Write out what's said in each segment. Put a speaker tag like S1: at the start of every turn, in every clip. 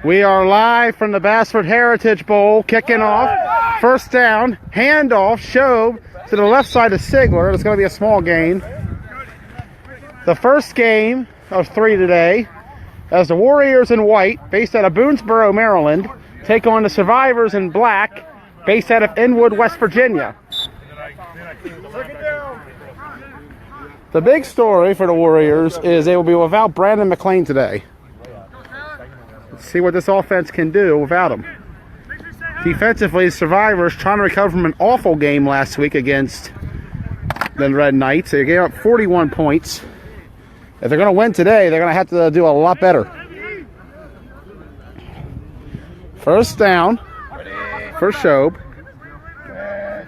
S1: We are live from the Bassford Heritage Bowl, kicking off. First down, handoff, Shobe to the left side of Sigler. It's going to be a small gain. The first game of 3 today, as the Warriors in white, based out of Boonesboro, Maryland, take on the Survivors in black, based out of Inwood, West Virginia. The big story for the Warriors is they will be without Brandon McLean today. Let's see what this offense can do without him. Defensively, the Survivors trying to recover from an awful game last week against the Red Knights. They gave up 41 points. If they're going to win today, they're going to have to do a lot better. First down for Shobe.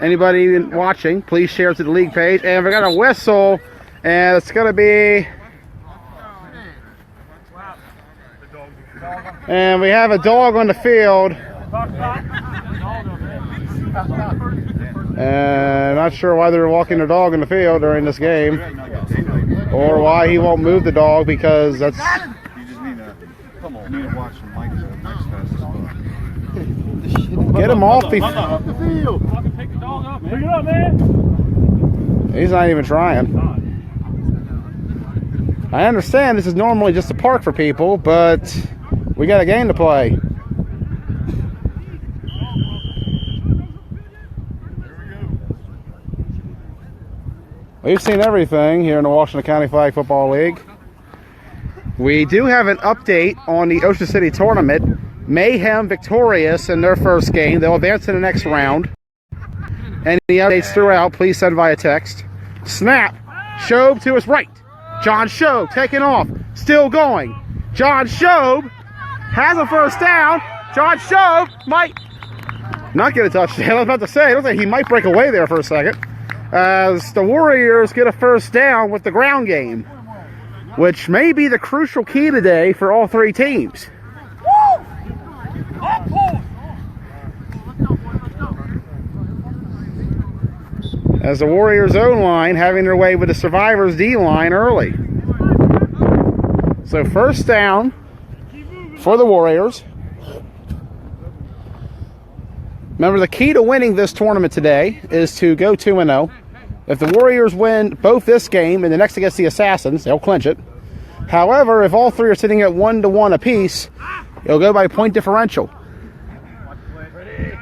S1: Anybody watching, please share it to the league page. And we got a whistle, and it's going to be... And we have a dog on the field. And not sure why they're walking the dog in the field during this game. Or why he won't move the dog, because that's...
S2: You just need to, come on, you need to watch some Mike's
S1: Get him off the
S2: field.
S3: Pick the dog up, man. Pick it up, man.
S1: He's not even trying. I understand this is normally just a park for people, but we got a game to play. We've seen everything here in the Washington County Flag Football League. We do have an update on the Ocean City tournament. Mayhem victorious in their first game. They'll advance to the next round. Any updates throughout, please send via text. Snap. Shobe to his right. John Shobe taking off. Still going. John Shobe has a first down. John Shobe might not get a touchdown. I was about to say, I don't think he might break away there for a second. As the Warriors get a first down with the ground game, which may be the crucial key today for all 3 teams. As the Warriors' own line having their way with the Survivors' D-line early. So first down for the Warriors. Remember, the key to winning this tournament today is to go 2-0. If the Warriors win both this game and the next against the Assassins, they'll clinch it. However, if all 3 are sitting at 1-1 apiece, it'll go by point differential.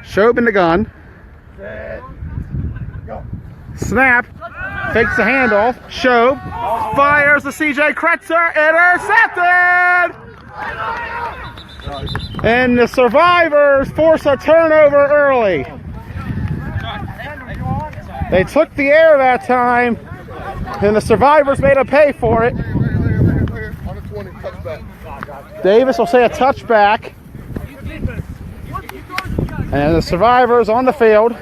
S1: Shobe in the gun. Snap. Takes the handoff. Shobe fires the CJ Kretzer. Intercepted! And the Survivors force a turnover early. They took the air that time, and the Survivors made them pay for it. Davis will say a touchback. And the Survivors on the field.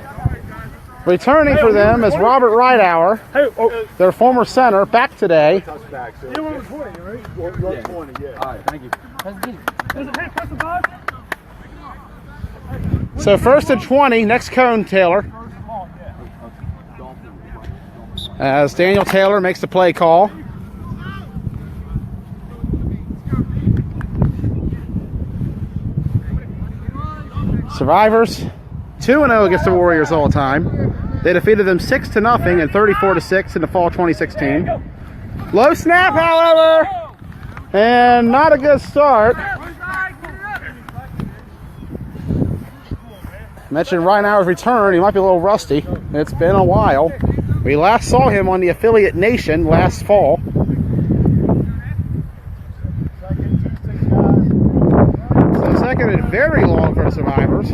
S1: Returning for them is Robert Ridehour, their former center, back today. So first and 20, next cone, Taylor. As Daniel Taylor makes the play call. Survivors 2-0 against the Warriors all time. They defeated them 6-0 and 34-6 in the fall 2016. Low snap, however, and not a good start. Mentioned Ridehour's return. He might be a little rusty. It's been a while. We last saw him on the affiliate nation last fall. So second and very long for the Survivors.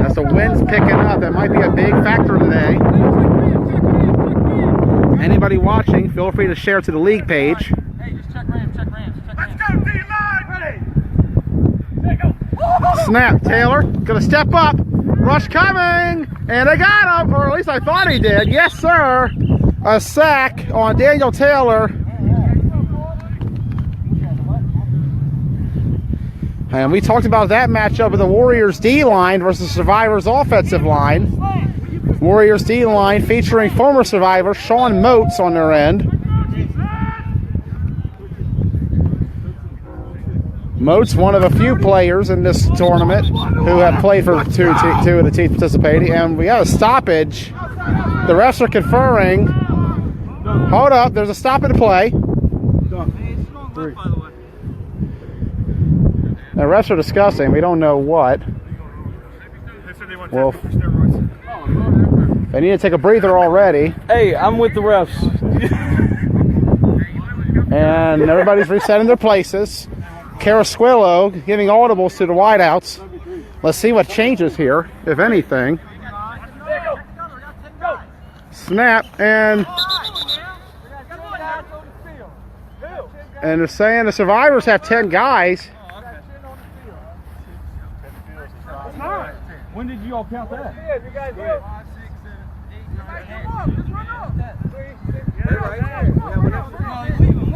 S1: As the wind's picking up, that might be a big factor today. Anybody watching, feel free to share it to the league page.
S3: Hey, just check Rams, Let's go, D-line! Ready?
S1: Snap, Taylor, gonna step up. Rush coming, and they got him, or at least I thought he did. Yes, sir. A sack on Daniel Taylor. And we talked about that matchup with the Warriors D-line versus Survivors offensive line. Warriors D-line featuring former Survivor Sean Moats on their end. Moat's one of a few players in this tournament who have played for two of the teams participating, and we got a stoppage. The refs are conferring. Hold up, there's a stop in play. The refs are discussing. We don't know what. Well, they need to take a breather already.
S3: Hey, I'm with the refs.
S1: And everybody's resetting their places. Carasquillo giving audibles to the wideouts. Let's see what changes here, if anything. Snap, and they're saying the survivors have 10 guys.
S3: When did you all count that?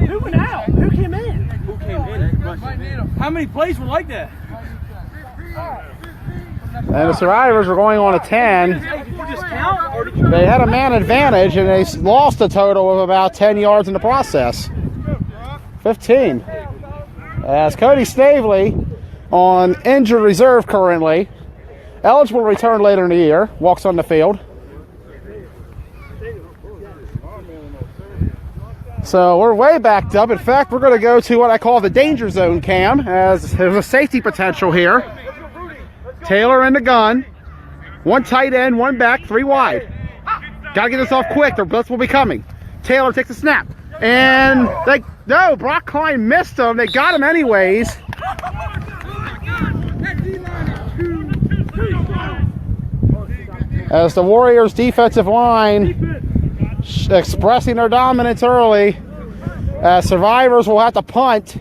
S3: Who went out? Who came in? How many plays were like that?
S1: And the survivors are going on a 10. They had a man advantage, and they lost a total of about 10 yards in the process. 15. As Cody Snavely on injured reserve currently, eligible to return later in the year, walks on the field. So we're way backed up. In fact, we're going to go to what I call the danger zone cam, as there's a safety potential here. Taylor in the gun. One tight end, one back, three wide. Got to get this off quick. Their blitz will be coming. Taylor takes a snap. And no, Brock Klein missed him. They got him anyways. As the Warriors defensive line expressing their dominance early, survivors will have to punt.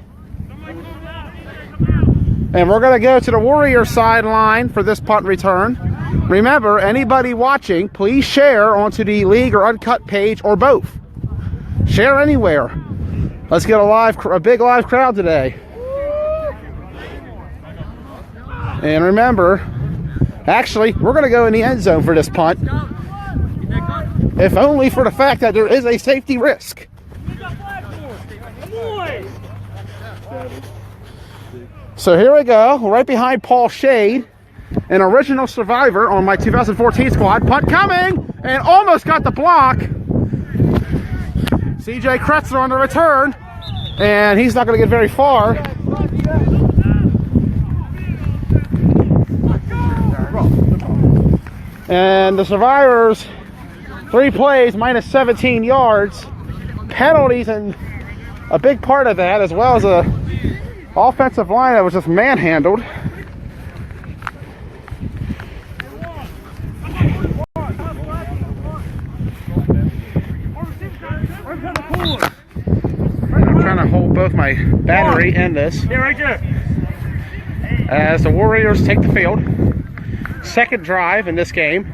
S1: And we're going to go to the Warriors sideline for this punt return. Remember, anybody watching, please share onto the League or Uncut page or both. Share anywhere. Let's get a big live crowd today. And remember, actually, we're going to go in the end zone for this punt. If only for the fact that there is a safety risk. So here we go, right behind Paul Shade, an original survivor on my 2014 squad. Punt coming, and almost got the block. CJ Kretzler on the return, and he's not going to get very far. And the survivors, 3 plays, minus 17 yards. Penalties, and a big part of that, as well as a offensive line that was just manhandled. I'm trying to hold both my battery and this.
S3: Yeah, right there.
S1: As the Warriors take the field. Second drive in this game.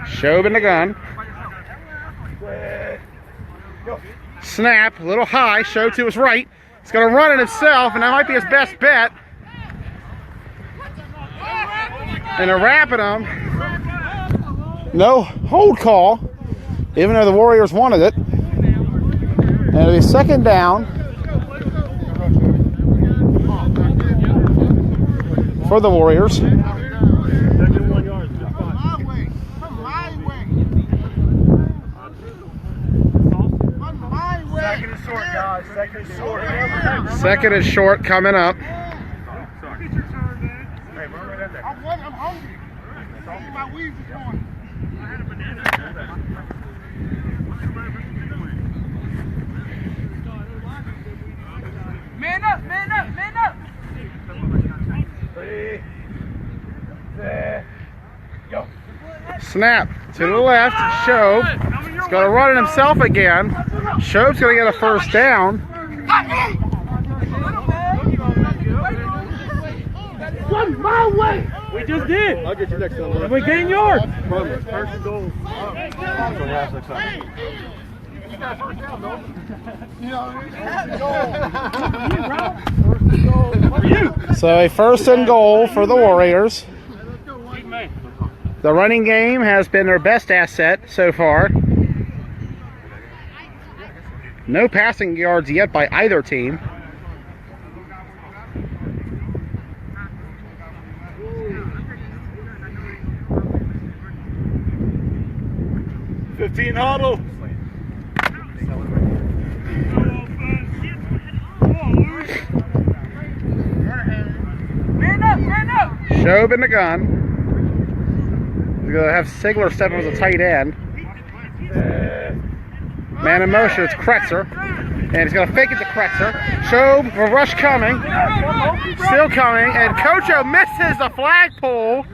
S1: Shobe in the gun. Snap, a little high, Shobe to his right. He's going to run it himself, and that might be his best bet. And they're wrapping him. No hold call, even though the Warriors wanted it. And it'll be second down for the Warriors.
S3: Second is short, guys. Second is short.
S1: Second is short coming up.
S3: Hey, we're right there.
S2: I'm hungry. My weeds is going.
S3: Man up, man up, man up. 3, set, go.
S1: Snap to the left, Shobe. He's going to run it himself again. Shobe's going to get a first down.
S3: One my way. We just did.
S2: I'll get you next time.
S3: We gain yards.
S2: Promise. First and goal.
S1: So a first and goal for the Warriors. The running game has been their best asset so far. No passing yards yet by either team.
S2: Huddle.
S1: Shobe in the gun. We're going to have Sigler step up as a tight end. Man in motion, it's Kretzer. And he's going to fake it to Kretzer. Shobe, a rush coming. Still coming. And Kocho misses the flagpole.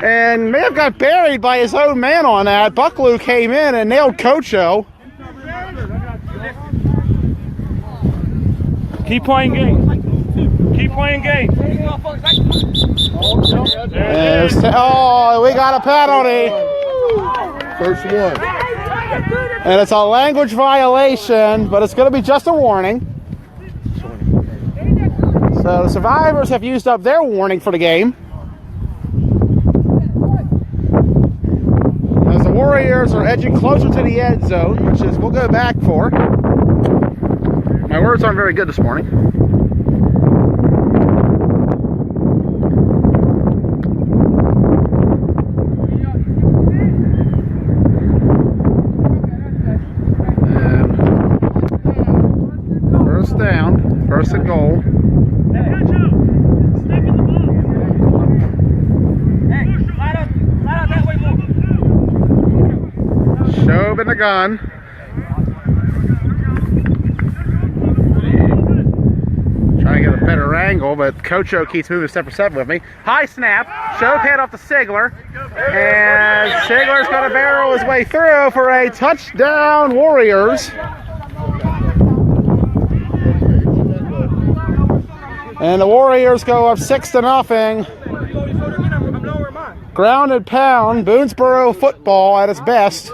S1: And may have got buried by his own man on that. Bucklew came in and nailed Kocho.
S3: Keep playing game. Keep playing game.
S1: Oh, we got a penalty.
S2: First one.
S1: And it's a language violation, but it's going to be just a warning. So the survivors have used up their warning for the game. As the Warriors are edging closer to the end zone, which is we'll go back for. My words aren't very good this morning. Down, first and goal. Shobe in the gun. Trying to get a better angle, but Kocho keeps moving step for step with me. High snap. Shobe hand off to Sigler. And Sigler's going to barrel his way through for a touchdown, Warriors. And the Warriors go up 6-0. Grounded pound, Boonesboro football at its best.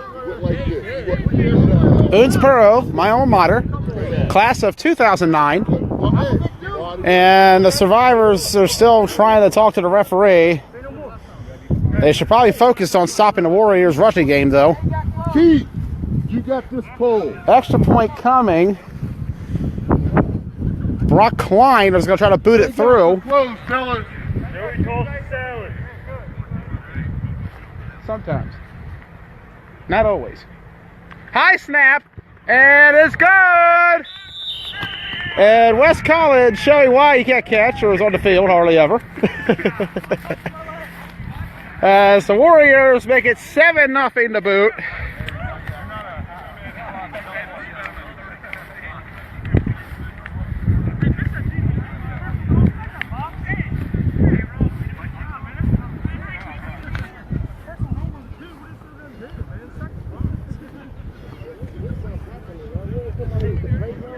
S1: Boonesboro, my alma mater, class of 2009. And the survivors are still trying to talk to the referee. They should probably focus on stopping the Warriors' rushing game, though.
S2: Keith, you got this pole.
S1: Extra point coming. Brock Klein is going to try to boot it through.
S2: Close, fellas.
S1: Sometimes. Not always. High snap, and it's good! And West College showing why you can't catch or is on the field hardly ever. As the Warriors make it 7-0 to boot.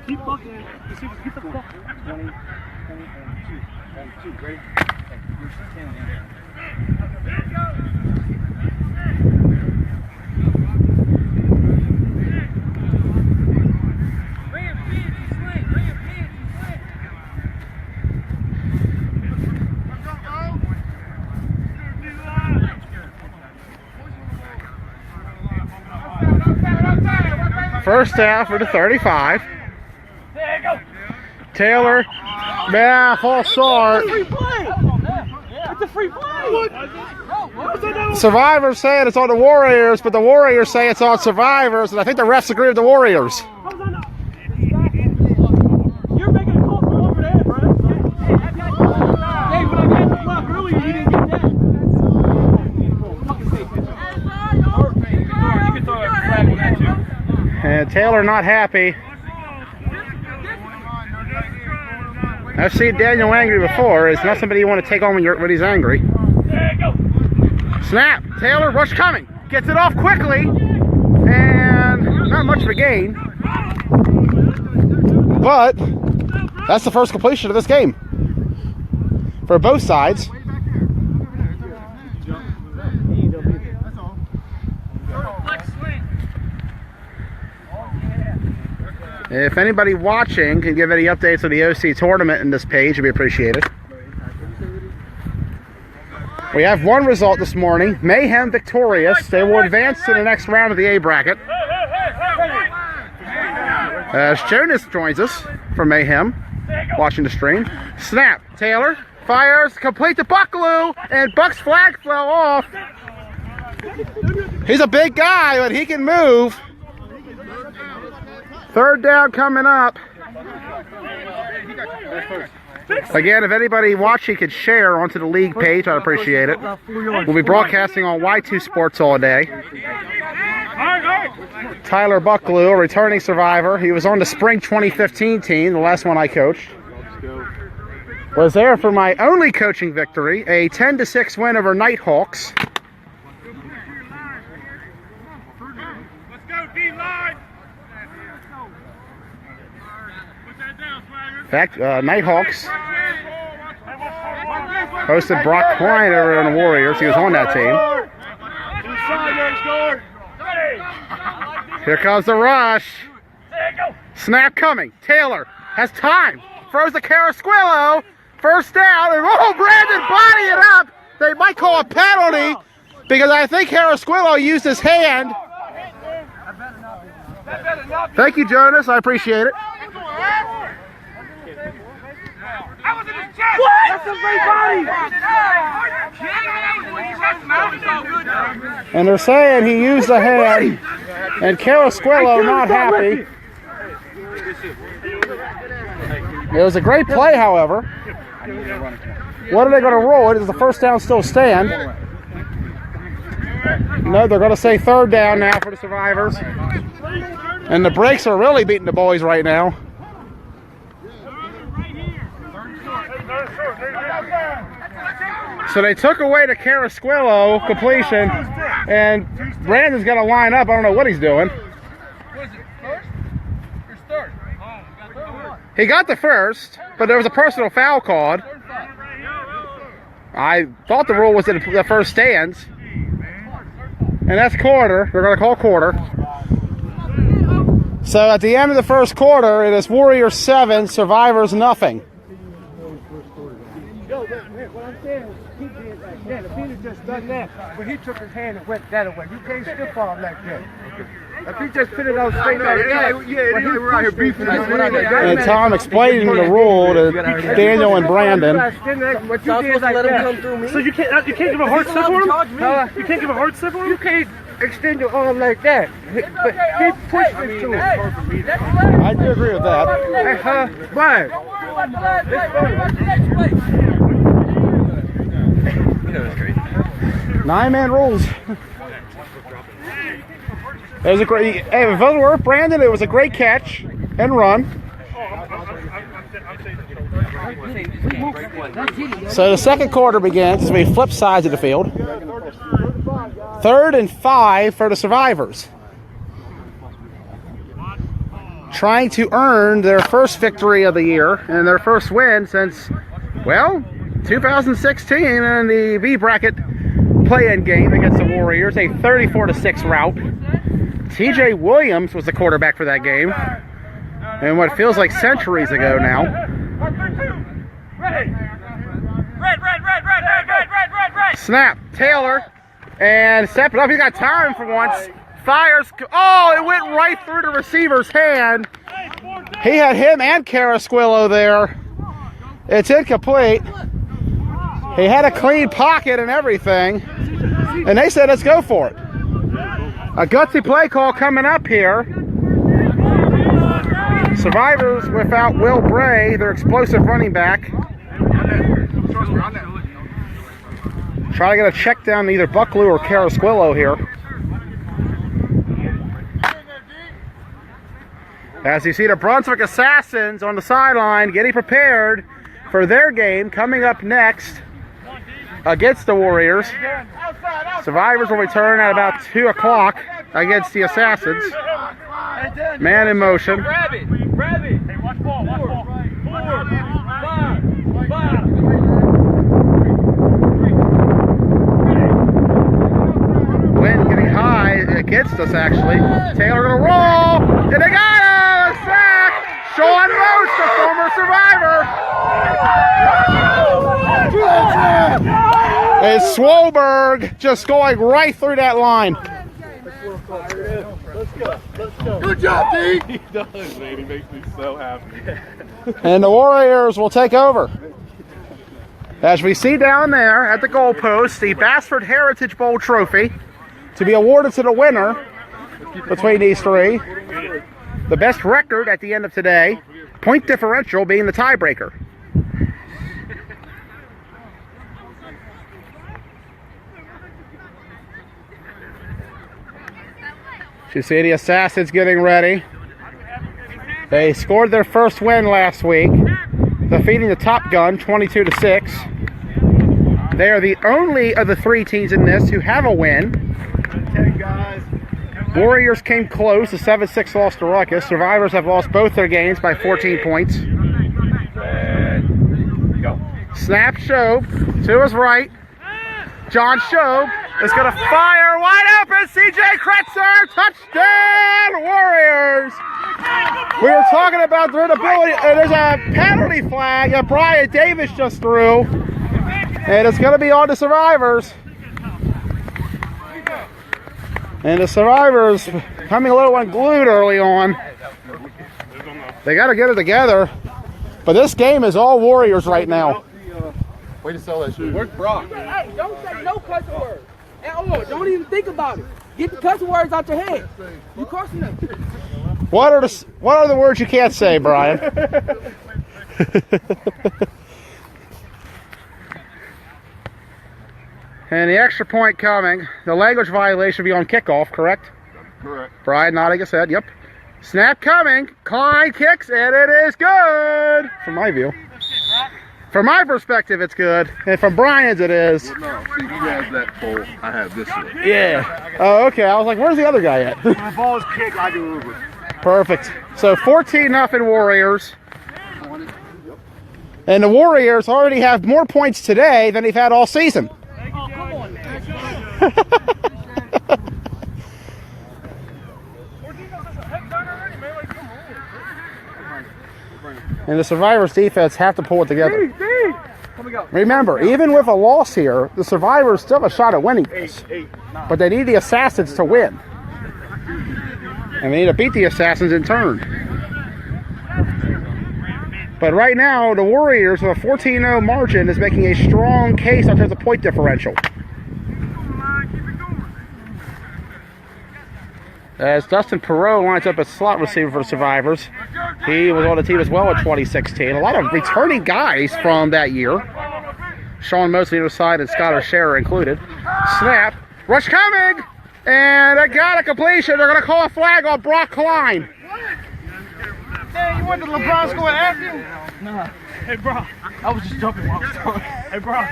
S3: Keep bucking it. Keep the buck. 20, and 2. Ready?
S1: First down for the 35. Taylor, false start.
S3: It's a free play.
S1: Survivors say it's on the Warriors, but the Warriors say it's on Survivors, and I think the refs agree with the Warriors.
S3: You're making a call from over there, bro. Hey, when I got the block earlier, you didn't get that. You can throw a flag on that, too.
S1: And Taylor not happy. I've seen Daniel angry before. It's not somebody you want to take on when he's angry. Snap. Taylor, rush coming. Gets it off quickly. And not much of a gain. But that's the first completion of this game. For both sides. If anybody watching can give any updates on the OC tournament in this page, it'd be appreciated. We have one result this morning. Mayhem victorious. They will advance to the next round of the A bracket. As Jonas joins us from Mayhem, watching the stream. Snap. Taylor fires, complete to Buckaloo, and Buck's flag fell off. He's a big guy, but he can move. Third down coming up. Again, if anybody watching could share onto the league page, I'd appreciate it. We'll be broadcasting on Y2 Sports all day. Tyler Buckaloo, a returning survivor. He was on the spring 2015 team, the last one I coached. Was there for my only coaching victory, a 10-6 win over Nighthawks.
S3: Let's go, D-line! Put that down, Swagger.
S1: In fact, Nighthawks hosted Brock Klein over in the Warriors. He was on that team. Here comes the rush. Snap coming. Taylor has time. Throws to Carasquillo. First down. And oh, Brandon body it up. They might call a penalty because I think Carasquillo used his hand. Thank you, Jonas. I appreciate it. And they're saying he used the hand, and Carasquillo not happy. It was a great play, however. What are they going to roll? Does the first down still stand? No, they're going to say third down now for the survivors. And the brakes are really beating the boys right now. So they took away the Carasquillo completion, and Brandon's got to line up. I don't know what he's doing. He got the first, but there was a personal foul called. I thought the rule was that the first stands. And that's quarter. They're going to call quarter. So at the end of the first quarter, it is Warriors 7, Survivors nothing.
S4: What I'm saying is, he did like that. If he'd have just done that, but he took his hand and went that way. You can't stiff arm like that. If he just put it out straight like that,
S2: we're out here beefing.
S1: And Tom explaining the rule to Daniel and Brandon.
S4: What you did like that.
S3: So you can't give a hard step for him? You can't give a hard step for him?
S4: You can't extend your arm like that. But he pushed it to him.
S1: I do agree with that.
S4: Why?
S1: 9-man rules. It was a great. Hey, if it wasn't worth Brandon, it was a great catch and run. So the second quarter begins as we flip sides of the field. 3rd and 5 for the survivors, trying to earn their first victory of the year and their first win since, well, 2016 in the B bracket play-in game against the Warriors, a 34-6 rout. TJ Williams was the quarterback for that game, and what feels like centuries ago now. Snap, Taylor, and step it up. He's got time for once. Fires. Oh, it went right through the receiver's hand. He had him and Carasquillo there. It's incomplete. He had a clean pocket and everything, and they said, let's go for it. A gutsy play call coming up here. Survivors without Will Bray, their explosive running back. Try to get a check down to either Buckaloo or Carasquillo here. As you see the Brunswick Assassins on the sideline getting prepared for their game coming up next against the Warriors. Survivors will return at about 2 o'clock against the Assassins. Man in motion.
S3: Grab it. Hey, watch ball. 4, 5.
S1: Wind getting high against us, actually. Taylor gonna roll, and they got him! A sack! Sean Roach, the former Survivor. And Swoberg just going right through that line.
S2: Good job, D.
S3: He does, man. He makes me so happy.
S1: And the Warriors will take over. As we see down there at the goalpost, the Bassford Heritage Bowl trophy to be awarded to the winner between these three. The best record at the end of today, point differential being the tiebreaker. You see the Assassins getting ready. They scored their first win last week, defeating the Top Gun 22-6. They are the only of the three teams in this who have a win. Warriors came close. The 7-6 loss to Ruckus. Survivors have lost both their games by 14 points. Snap Shobe to his right. John Shobe is going to fire wide open. C.J. Kretzer, touchdown Warriors. We were talking about their ability. There's a penalty flag that Brian Davis just threw, and it's going to be on the Survivors. And the Survivors coming a little unglued early on. They got to get it together. But this game is all Warriors right now.
S2: Way to sell that shit.
S3: Where's Brock?
S5: Hey, don't say no cuss words. And don't even think about it. Get the cuss words out your head. You cursing them.
S1: What are the words you can't say, Brian? And the extra point coming. The language violation will be on kickoff, correct?
S2: Correct.
S1: Brian nodding his head, yep. Snap coming. Klein kicks, and it is good. From my view. From my perspective, it's good. And from Brian's, it is.
S2: Well, no, see, he has that pole. I have this one.
S1: Yeah. Oh, okay. I was like, where's the other guy at?
S4: When the ball is kicked, I do Uber.
S1: Perfect. So 14-0 Warriors. And the Warriors already have more points today than they've had all season. And the Survivors defense have to pull it together. Remember, even with a loss here, the Survivors still have a shot at winning this. But they need the Assassins to win. And they need to beat the Assassins in turn. But right now, the Warriors with a 14-0 margin is making a strong case in terms of point differential. As Dustin Perot lines up as slot receiver for the Survivors. He was on the team as well in 2016. A lot of returning guys from that year. Sean Mosley on the side and Scott O'Shea included. Snap. Rush coming! And they got a completion. They're going to call a flag on Brock Klein.
S4: Hey, you went to LeBron school at Acton? Nah. Hey, bro. I was just jumping while I was talking. Hey, bro.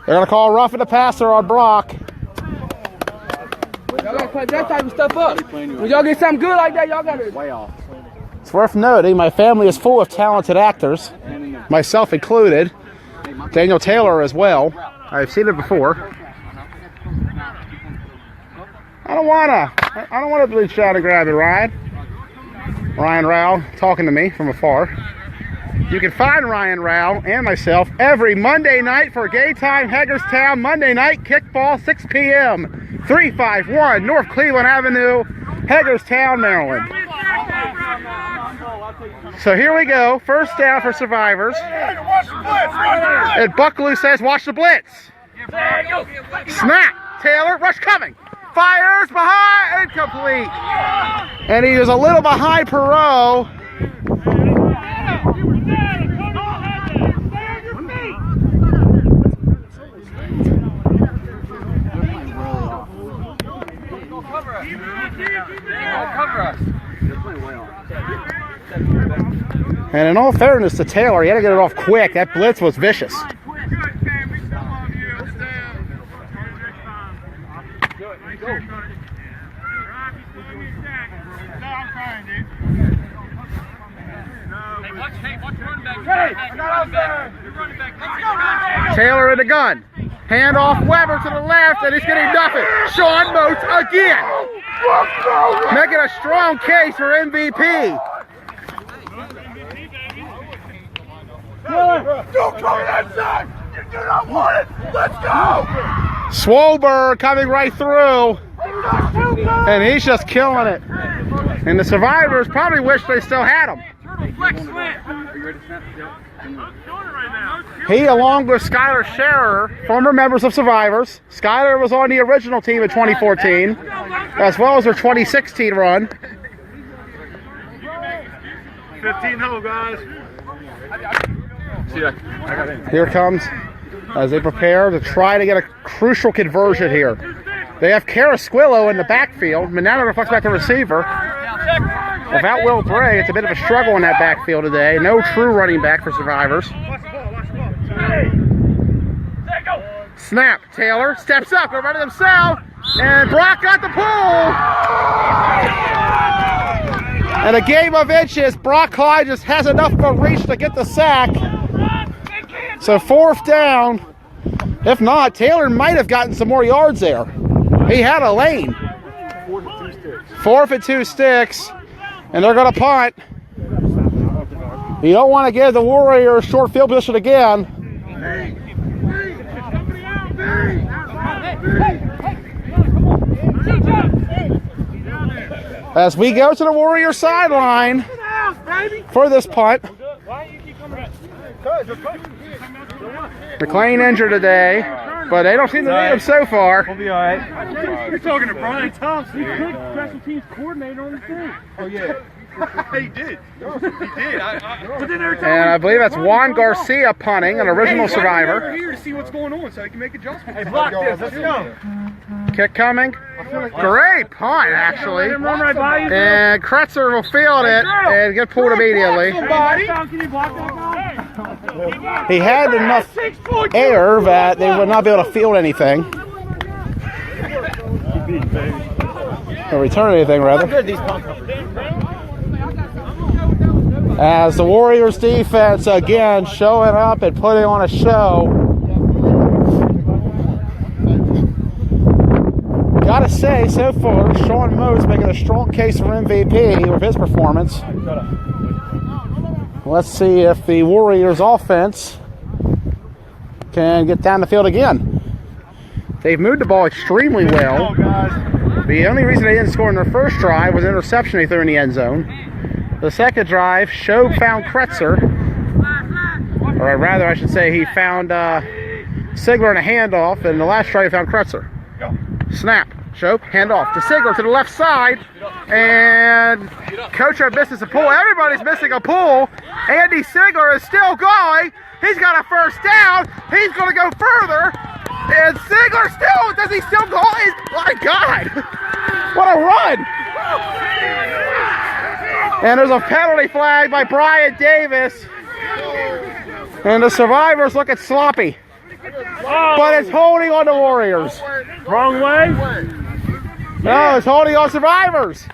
S1: They're going to call roughing the passer on Brock.
S5: Y'all gotta put that type of stuff up. When y'all get something good like that, y'all gotta. Way off.
S1: It's worth noting my family is full of talented actors, myself included. Daniel Taylor as well. I've seen it before. I don't wanna reach out and grab it, Ryan. Ryan Rao talking to me from afar. You can find Ryan Rao and myself every Monday night for Gay Time Hagerstown Monday night kickball, 6 p.m. 351 North Cleveland Avenue, Hagerstown, Maryland. So here we go. First down for Survivors. And Buckaloo says, watch the blitz. Snap. Taylor, rush coming. Fires behind, incomplete. And he was a little behind Perot. And in all fairness to Taylor, he had to get it off quick. That blitz was vicious. Taylor in the gun. Hand off Weber to the left, and he's getting nothing. Sean Moats again. Making a strong case for MVP.
S2: Don't come that side! Let's go!
S1: Swolber coming right through. And he's just killing it. And the survivors probably wish they still had him. He, along with Skylar Scherer, former members of Survivors. Skylar was on the original team in 2014, as well as their 2016 run.
S3: 15-0, guys.
S1: Here comes, as they prepare to try to get a crucial conversion here. They have Carasquillo in the backfield. Manana reflects back to receiver. Without Will Bray, it's a bit of a struggle in that backfield today. No true running back for Survivors. Snap. Taylor steps up. They're running themselves. And Brock got the pull. And a game of inches. Brock Clyde just has enough of a reach to get the sack. So 4th down. If not, Taylor might have gotten some more yards there. He had a lane. 4th and 2 sticks. And they're going to punt. You don't want to give the Warriors short field position again. As we go to the Warrior sideline for this punt. McLean injured today, but they don't seem to need him so far.
S3: We'll be all right. You're talking to Brian Thompson. He's the special teams coordinator on the team. Oh, yeah. He did. But then they're
S1: And I believe that's Juan Garcia punting, an original Survivor.
S3: We're here to see what's going on so I can make adjustments. Hey, block this. Let's go.
S1: Kick coming. Great punt, actually.
S3: Run right by you.
S1: And Kretzer will field it and get pulled immediately.
S3: Can you block that guy?
S1: He had enough air that they would not be able to field anything. Or return anything, rather. As the Warriors defense again showing up and putting on a show. Gotta say, so far, Sean Moe's making a strong case for MVP with his performance. Let's see if the Warriors offense can get down the field again. They've moved the ball extremely well. The only reason they didn't score in their first drive was an interception they threw in the end zone. The second drive, Shobe found Kretzer. Or rather, I should say, he found Sigler in a handoff, and the last drive he found Kretzer. Snap. Shobe, handoff to Sigler to the left side. And Coach misses a pull. Everybody's missing a pull. Andy Sigler is still going. He's got a first down. He's going to go further. And Sigler still, does he still go? My God. What a run. And there's a penalty flag by Brian Davis. And the Survivors looking sloppy. But it's holding on the Warriors.
S3: Wrong way.
S1: No, it's holding on Survivors.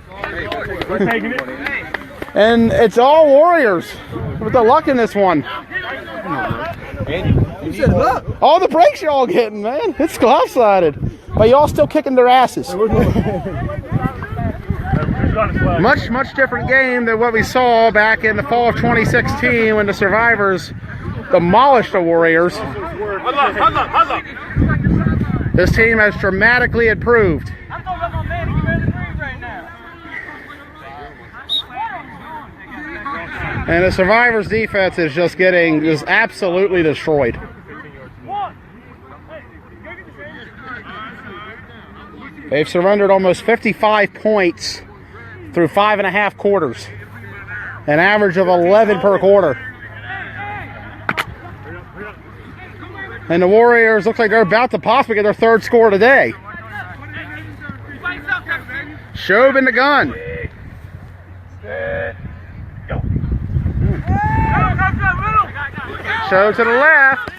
S3: We're taking it.
S1: And it's all Warriors with the luck in this one. All the breaks y'all getting, man. It's lopsided. But y'all still kicking their asses. Much different game than what we saw back in the fall of 2016 when the Survivors demolished the Warriors. This team has dramatically improved. And the Survivors defense is just getting absolutely destroyed. They've surrendered almost 55 points through 5.5 quarters. An average of 11 per quarter. And the Warriors looks like they're about to possibly get their third score today. Shobe in the gun. Shobe to the left.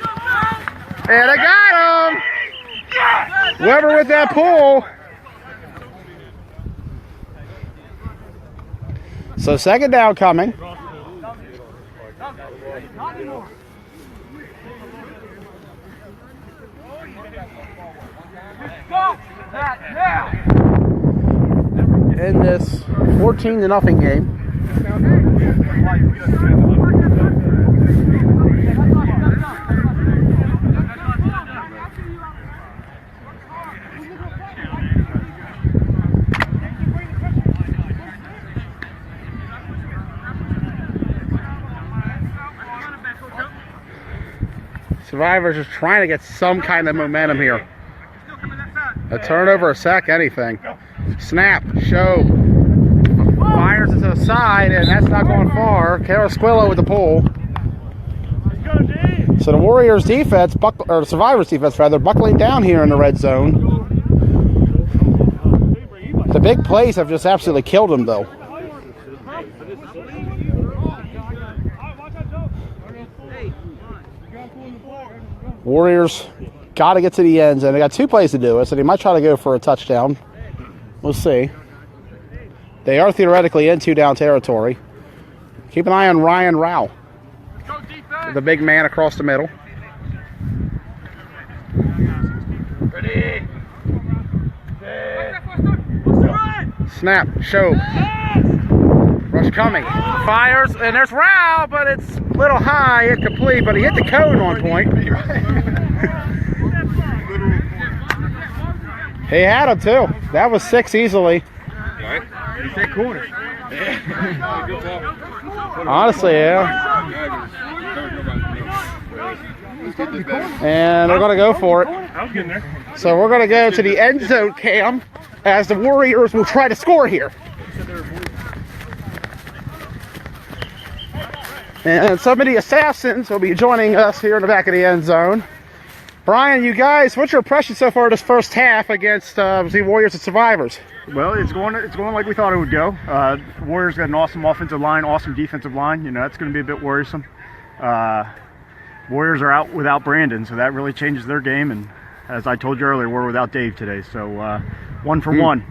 S1: And I got him. Weber with that pull. So second down coming. In this 14-0 game. Survivors just trying to get some kind of momentum here. A turnover, a sack, anything. Snap, show. Fires it to the side, and that's not going far. Carasquillo with the pull. So the Warriors defense, or the Survivors defense rather, buckling down here in the red zone. The big plays have just absolutely killed them, though. Warriors got to get to the end zone. They got 2 plays to do it, so they might try to go for a touchdown. We'll see. They are theoretically in 2-down territory. Keep an eye on Ryan Rao, the big man across the middle.
S3: Ready.
S1: Snap, show. Rush coming. Fires, and there's Rao, but it's a little high, incomplete, but he hit the cone on point. He had him too. That was 6 easily.
S3: That corner.
S1: Honestly, yeah. And they're going to go for it.
S3: I was getting there.
S1: So we're going to go to the end zone cam as the Warriors will try to score here. And some of the Assassins will be joining us here in the back of the end zone. Brian, you guys, what's your impression so far this first half against the Warriors and Survivors?
S6: Well, it's going like we thought it would go. Warriors got an awesome offensive line, awesome defensive line. You know, that's going to be a bit worrisome. Warriors are out without Brandon, so that really changes their game. And as I told you earlier, we're without Dave today. So 1 for 1.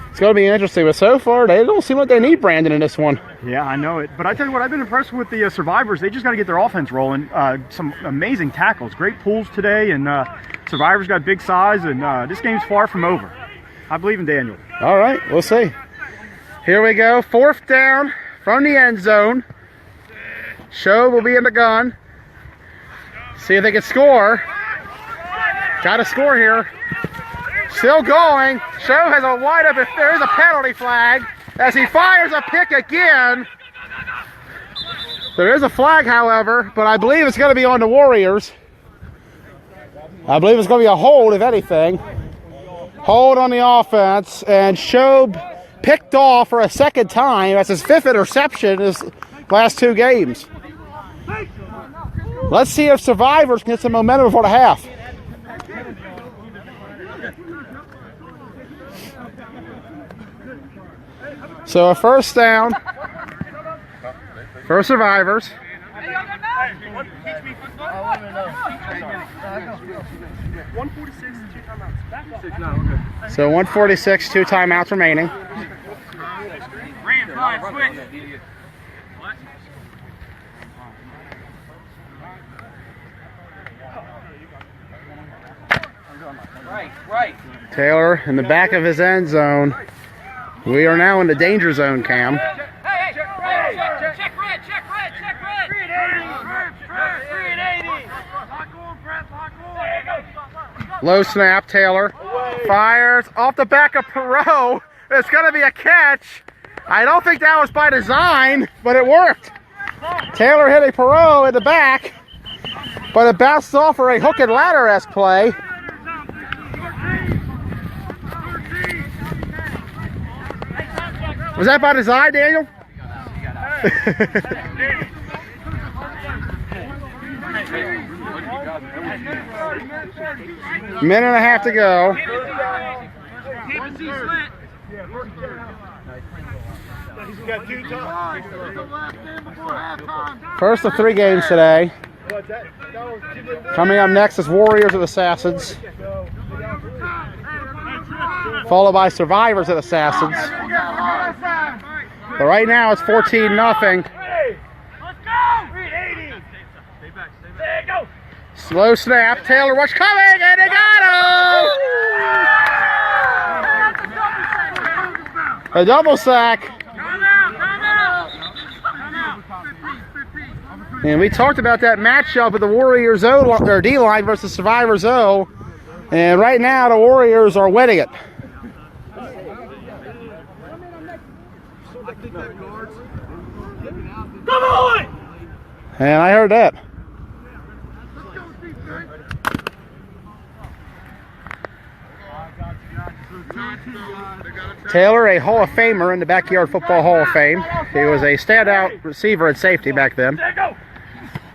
S1: It's going to be interesting, but so far they don't seem like they need Brandon in this one.
S6: Yeah, I know it. But I tell you what, I've been impressed with the Survivors. They just got to get their offense rolling. Some amazing tackles, great pulls today, and Survivors got big size, and this game's far from over. I believe in Daniel.
S1: All right, we'll see. Here we go, 4th down from the end zone. Show will be in the gun. See if they can score. Got to score here. Still going. Show has a wide open. There's a penalty flag as he fires a pick again. There is a flag, however, but I believe it's going to be on the Warriors. I believe it's going to be a hold, if anything. Hold on the offense, and Show picked off for a 2nd time. That's his 5th interception in his last 2 games. Let's see if Survivors can get some momentum before the half. So a 1st down for Survivors. So 146, 2 timeouts remaining.
S5: Right.
S1: Taylor in the back of his end zone. We are now in the danger zone cam.
S5: Check red. 380.
S1: Low snap, Taylor. Fires off the back of Perot. It's going to be a catch. I don't think that was by design, but it worked. Taylor hit a Perot in the back, but it bounced off for a hook and ladder-esque play. Was that by design, Daniel? Minute and a half to go. First of 3 games today. Coming up next is Warriors and Assassins, followed by Survivors and Assassins. But right now it's 14-0. Slow snap. Taylor watch coming, and they got him! A double sack. And we talked about that matchup with the Warriors O or D-line versus Survivors O. And right now the Warriors are winning it.
S3: Come on!
S1: And I heard that. Taylor, a Hall of Famer in the Backyard Football Hall of Fame. He was a standout receiver and safety back then.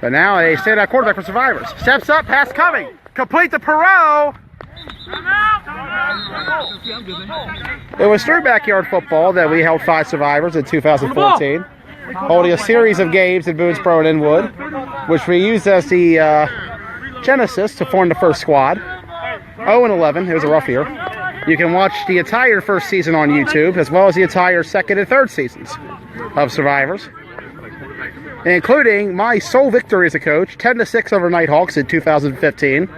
S1: But now a standout quarterback for Survivors. Steps up, pass coming. Complete to Perot. It was through Backyard Football that we held 5 Survivors in 2014, holding a series of games in Boonesboro and Inwood, which we used as the genesis to form the first squad. 0-11, it was a rough year. You can watch the entire first season on YouTube, as well as the entire second and third seasons of Survivors, including my sole victory as a coach, 10-6 over Nighthawks in 2015.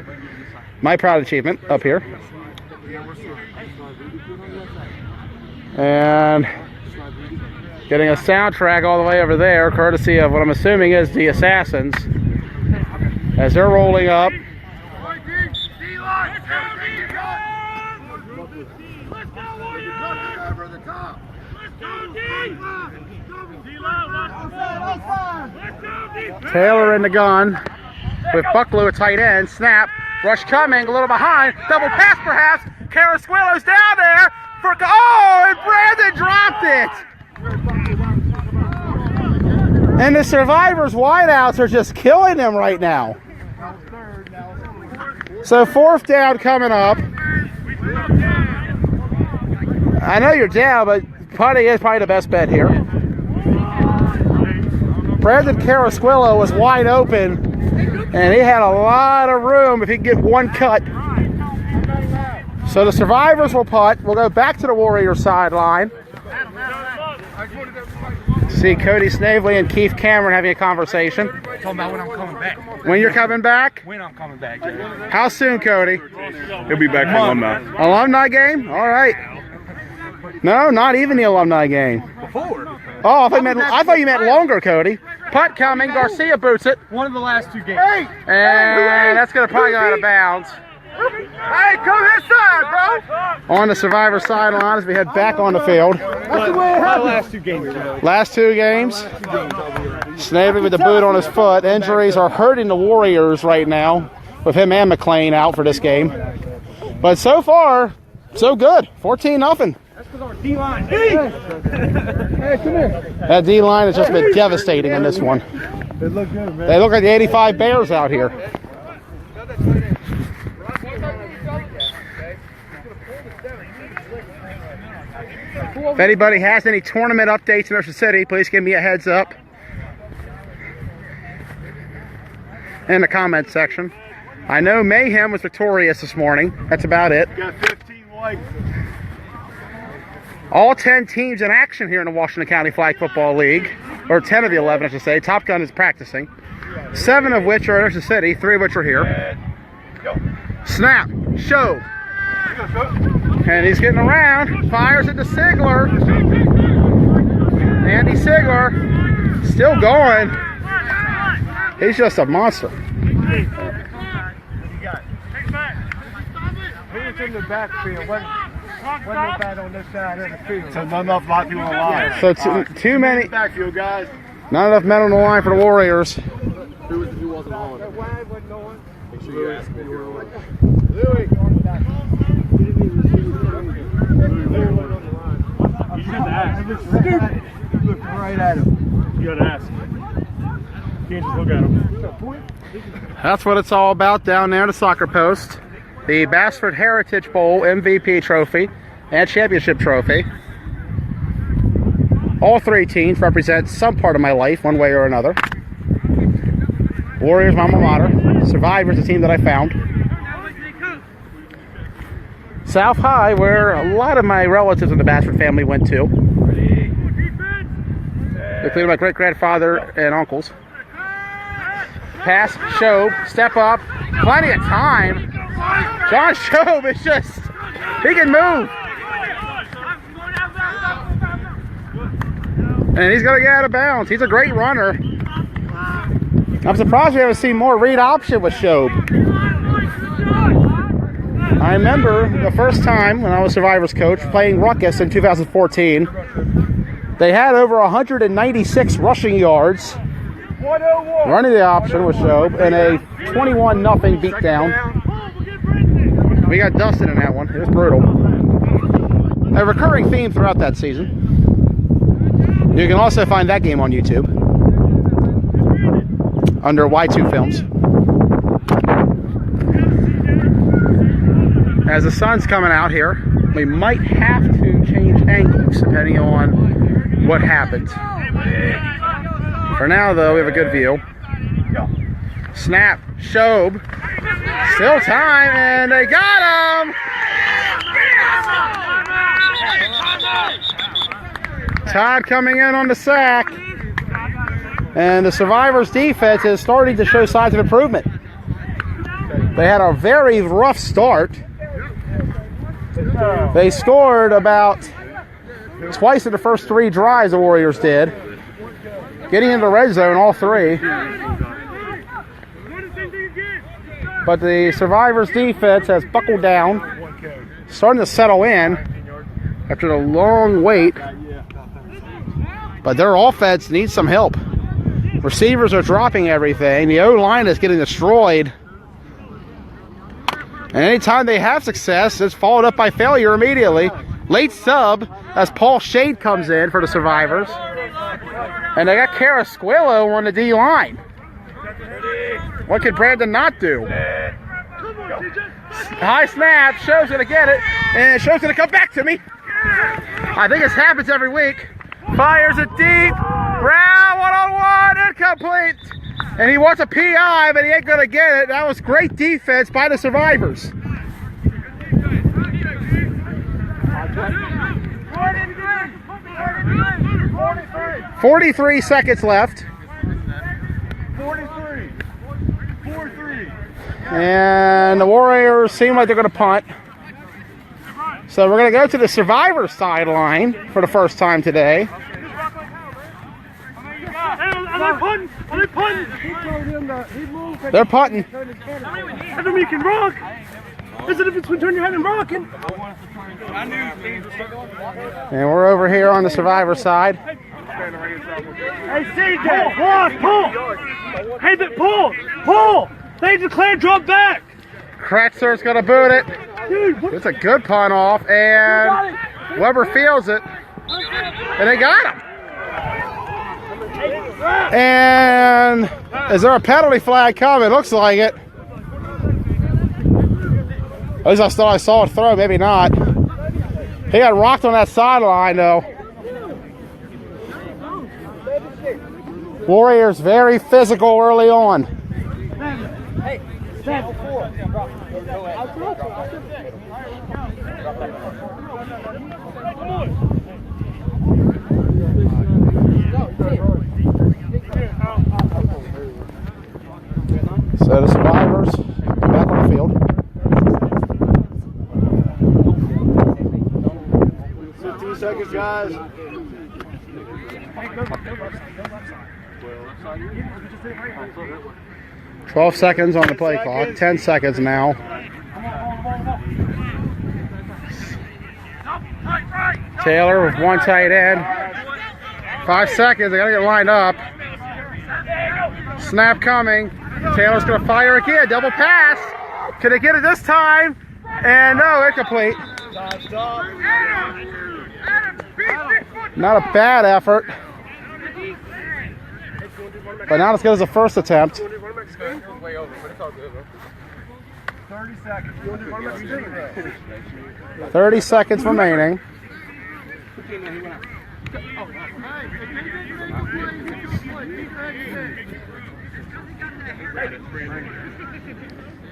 S1: My proud achievement up here. And getting a soundtrack all the way over there, courtesy of what I'm assuming is the Assassins, as they're rolling up. Taylor in the gun with Bucklew at tight end. Snap. Rush coming. A little behind. Double pass perhaps. Carasquillo's down there. And Brandon dropped it. And the Survivors wideouts are just killing them right now. So 4th down coming up. I know you're down, but punting is probably the best bet here. Brandon Carasquillo was wide open, and he had a lot of room if he could get one cut. So the Survivors will punt. We'll go back to the Warriors sideline. See Cody Snavely and Keith Cameron having a conversation.
S3: Talking about when I'm coming back.
S1: When you're coming back?
S3: When I'm coming back, Jay.
S1: How soon, Cody?
S2: He'll be back for alumni.
S1: Alumni game? All right. No, not even the alumni game.
S3: Before.
S1: Oh, I thought you meant longer, Cody. Punt coming. Garcia boots it.
S3: One of the last 2 games.
S1: And that's going to probably go out of bounds.
S3: Hey, come this side, bro.
S1: On the Survivor sideline as we head back on the field.
S3: That's the way it happened. Last 2 games.
S1: Last 2 games. Snavely with the boot on his foot. Injuries are hurting the Warriors right now, with him and McLean out for this game. But so far, so good. 14-0.
S3: That's because our D-line.
S4: Hey, come here.
S1: That D-line has just been devastating in this one.
S4: They look good, man.
S1: They look like the 85 Bears out here. If anybody has any tournament updates in Ocean City, please give me a heads up in the comment section. I know Mayhem was victorious this morning. That's about it.
S2: Got 15 likes.
S1: All 10 teams in action here in the Washington County Flag Football League, or 10 of the 11, I should say. Top Gun is practicing. 7 of which are in Ocean City, 3 of which are here. Snap, show. And he's getting around, fires it to Sigler. Andy Sigler, still going. He's just a monster.
S4: Who's in the backfield? Wasn't nobody on this side of the field.
S2: So not enough lot of people on the line.
S1: So too many,
S2: Backfield, guys.
S1: not enough men on the line for the Warriors.
S2: Who wasn't on?
S4: Why wasn't no one?
S2: Make sure you ask me if you're on.
S4: Louis.
S3: You just have to ask.
S4: Look right at him.
S3: You gotta ask. You can't just look at him.
S1: That's what it's all about down there in the soccer post. The Bassford Heritage Bowl MVP trophy and championship trophy. All 3 teams represent some part of my life, one way or another. Warriors, my alma mater. Survivors, the team that I found. South High, where a lot of my relatives in the Bassford family went to, including my great-grandfather and uncles. Pass, Shobe, step up, plenty of time. John Shobe is just, he can move. And he's going to get out of bounds. He's a great runner. I'm surprised we haven't seen more read option with Shobe. I remember the first time when I was Survivors coach playing Ruckus in 2014. They had over 196 rushing yards running the option with Shobe in a 21-0 beatdown. We got Dustin in that one. It was brutal. A recurring theme throughout that season. You can also find that game on YouTube under Y2 Films. As the sun's coming out here, we might have to change angles depending on what happens. For now, though, we have a good view. Snap, Shobe, still time, and they got him! Todd coming in on the sack. And the Survivors defense is starting to show signs of improvement. They had a very rough start. They scored about twice in the first 3 drives, the Warriors did. Getting into the red zone, all 3. But the Survivors defense has buckled down, starting to settle in after the long wait. But their offense needs some help. Receivers are dropping everything. The O-line is getting destroyed. And anytime they have success, it's followed up by failure immediately. Late sub as Paul Shade comes in for the Survivors. And they got Carasquillo on the D-line. What could Brandon not do? High snap, Sho's gonna get it, and Sho's gonna come back to me. I think this happens every week. Fires it deep, Brown one-on-one, incomplete. And he wants a PI, but he ain't gonna get it. That was great defense by the Survivors. 43 seconds left.
S3: 43. 4-3.
S1: And the Warriors seem like they're going to punt. So we're going to go to the Survivor sideline for the first time today. They're punting.
S3: I don't make it rock. There's a difference between turning your head and rocking.
S1: And we're over here on the Survivor side.
S3: Hey, CJ, pull! Hey, pull! They declared drop back.
S1: Kretzer's going to boot it.
S3: Dude,
S1: It's a good punt off, and Weber fields it. And they got him. And is there a penalty flag coming? Looks like it. At least I thought I saw it throw, maybe not. He got rocked on that sideline, though. Warriors very physical early on.
S5: Hey, 7-4.
S1: So the Survivors back on the field.
S2: So 2 seconds, guys.
S1: 12 seconds on the play clock. 10 seconds now. Taylor with one tight end. 5 seconds. They got to get lined up. Snap coming. Taylor's going to fire again. Double pass. Can they get it this time? And no, incomplete. Not a bad effort. But not as good as the first attempt.
S2: 30 seconds.
S1: 30 seconds remaining.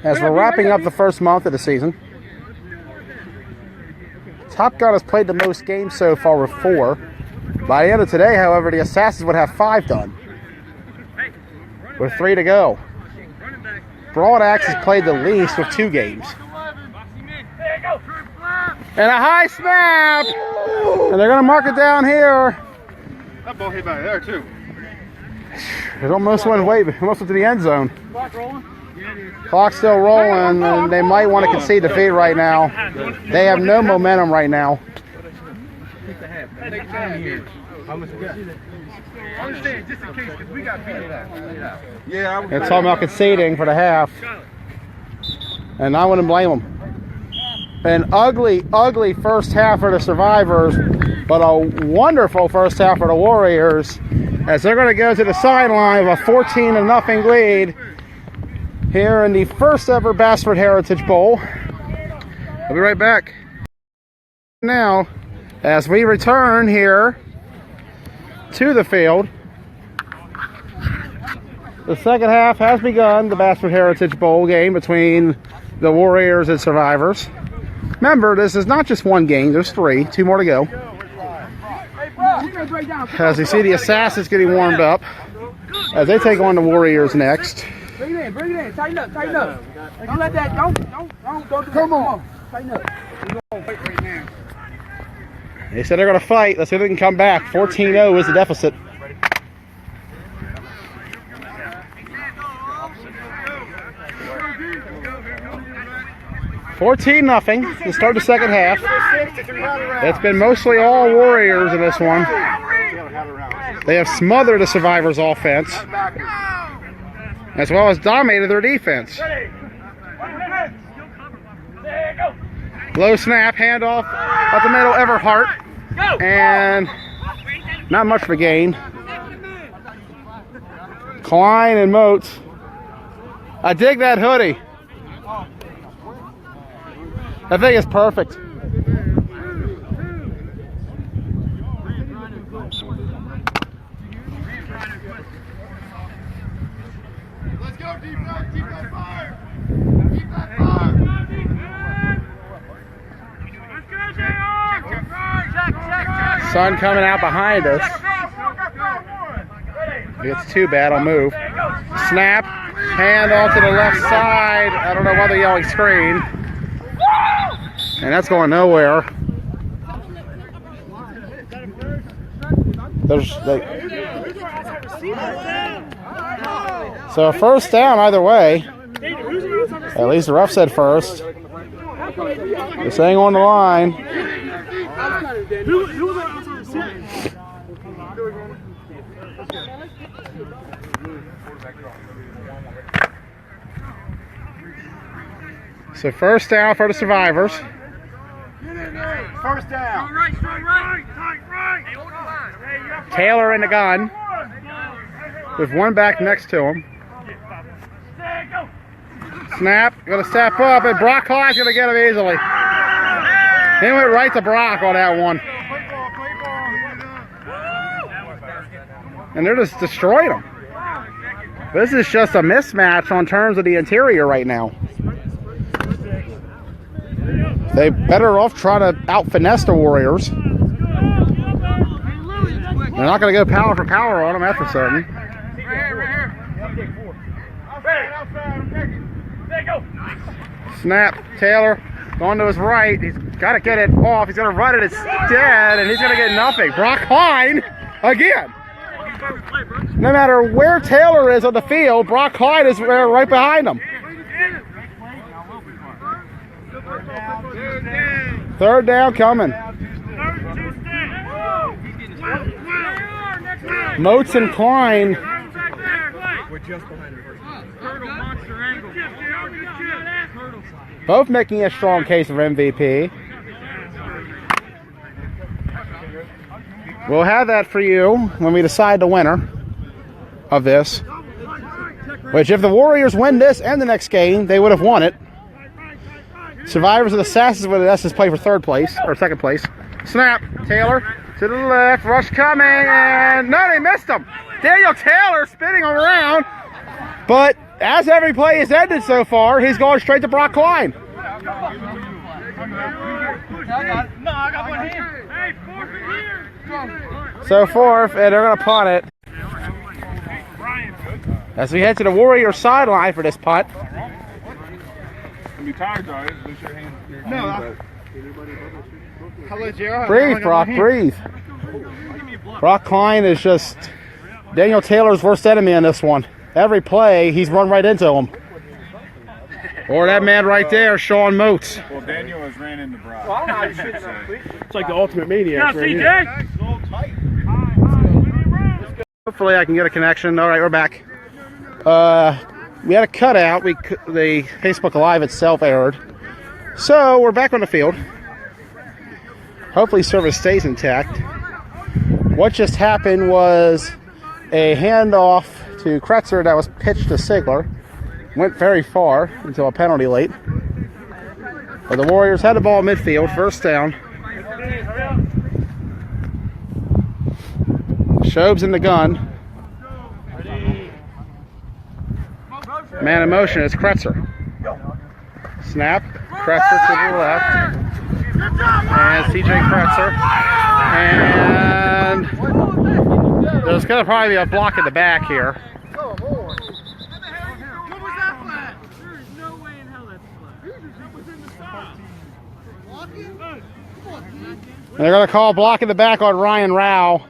S1: As we're wrapping up the first month of the season, Top Gun has played the most games so far with 4. By the end of today, however, the Assassins would have 5 done, with 3 to go. Broad Axe has played the least with 2 games. And a high snap! And they're going to mark it down here.
S2: That ball hit back there, too.
S1: It almost went to the end zone. Clock's still rolling, and they might want to concede defeat right now. They have no momentum right now.
S4: Understand, just in case, because we got beat.
S2: Yeah,
S1: They're talking about conceding for the half. And I wouldn't blame them. An ugly, ugly first half for the Survivors, but a wonderful first half for the Warriors, as they're going to go to the sideline with a 14-0 lead here in the first ever Bassford Heritage Bowl. I'll be right back now as we return here to the field. The second half has begun, the Bassford Heritage Bowl game between the Warriors and Survivors. Remember, this is not just one game, there's two more to go. As you see the Assassins getting warmed up as they take on the Warriors next.
S5: Bring it in, tighten up. Don't let that, don't do Come on. Tighten up.
S1: They said they're going to fight. Let's see if they can come back. 14-0 is the deficit. $14-0 to start the second half. It's been mostly all Warriors in this one. They have smothered the Survivors' offense, as well as dominated their defense. Low snap, handoff up the middle, Everhart, and not much of a gain. Klein and Moats. I dig that hoodie. That thing is perfect.
S2: let's go, defense. Keep that fire. Keep that fire.
S1: Sun coming out behind us. If it's too bad, I'll move. Snap, hand off to the left side. I don't know why they're yelling screen. And that's going nowhere. So first down either way. At least the ref said first. They're saying on the line. So first down for the Survivors.
S2: First down.
S1: Taylor in the gun with one back next to him. Snap, gonna step up, and Brock Klein's gonna get him easily. He went right to Brock on that one. And they're just destroying him. This is just a mismatch on terms of the interior right now. They better off trying to out-finesse the Warriors. They're not going to go power for power on them, that's for certain. Snap, Taylor going to his right. He's got to get it off. He's going to run it. It's dead, and he's going to get nothing. Brock Klein again. No matter where Taylor is on the field, Brock Klein is right behind him. Third down coming. Moats and Klein. Both making a strong case for MVP. We'll have that for you when we decide the winner of this. Which, if the Warriors win this and the next game, they would have won it. Survivors of the Assassins would have play for third place, or second place. Snap, Taylor to the left, rush coming, and no, they missed him. Daniel Taylor spinning him around, but as every play has ended so far, he's going straight to Brock Klein. So fourth, and they're going to punt it. As we head to the Warriors sideline for this punt.
S2: Be tired, though. Lose your hand.
S1: Breathe, Brock, breathe. Brock Klein is just Daniel Taylor's worst enemy in this one. Every play, he's run right into him. Or that man right there, Sean Moats.
S2: Well, Daniel has ran into Brock.
S3: It's like the ultimate maniac.
S4: CJ.
S1: Hopefully I can get a connection. All right, we're back. We had a cutout. The Facebook Live itself aired. So we're back on the field. Hopefully service stays intact. What just happened was a handoff to Kretzer that was pitched to Sigler. Went very far until a penalty late. But the Warriors had the ball midfield, first down. Shobes in the gun. Man in motion is Kretzer. Snap. Kretzer to the left. And TJ Kretzer. And there's going to probably be a block in the back here.
S2: What was that flag? There is no way in hell that's flag. That was in the side. Blocking?
S1: They're going to call a block in the back on Ryan Rao.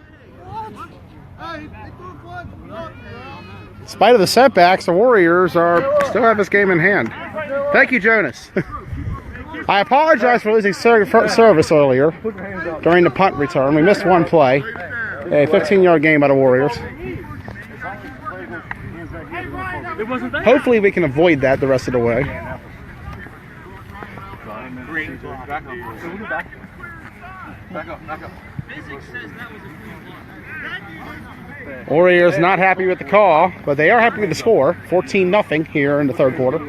S1: In spite of the setbacks, the Warriors still have this game in hand. Thank you, Jonas. I apologize for losing service earlier during the punt return. We missed one play. A 15-yard game by the Warriors. Hopefully we can avoid that the rest of the way.
S3: Back up.
S1: Warriors not happy with the call, but they are happy with the score. 14-0 here in the third quarter.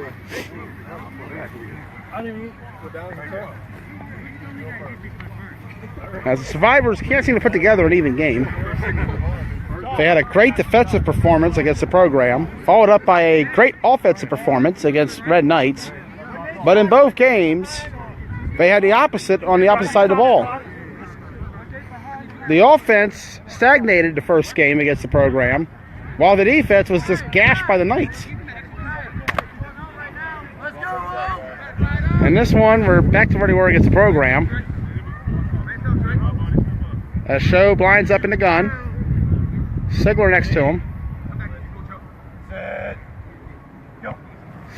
S1: As the Survivors can't seem to put together an even game. They had a great defensive performance against the program, followed up by a great offensive performance against Red Knights. But in both games, they had the opposite on the opposite side of the ball. The offense stagnated the first game against the program, while the defense was just gashed by the Knights. And this one, we're back to where we were against the program. As Show blinds up in the gun. Sigler next to him.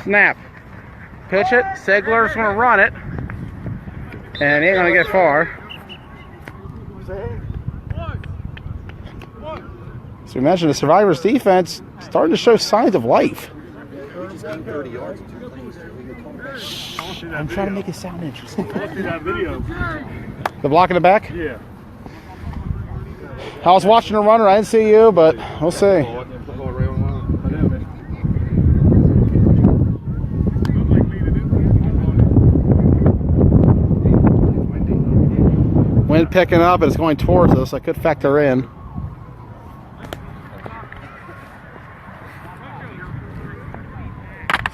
S1: Snap. Pitch it. Sigler's going to run it. And he ain't going to get far. So imagine the Survivors defense starting to show signs of life. I'm trying to make it sound interesting. The block in the back?
S3: Yeah.
S1: I was watching the runner. I didn't see you, but we'll see. Wind picking up, and it's going towards us. I could factor in.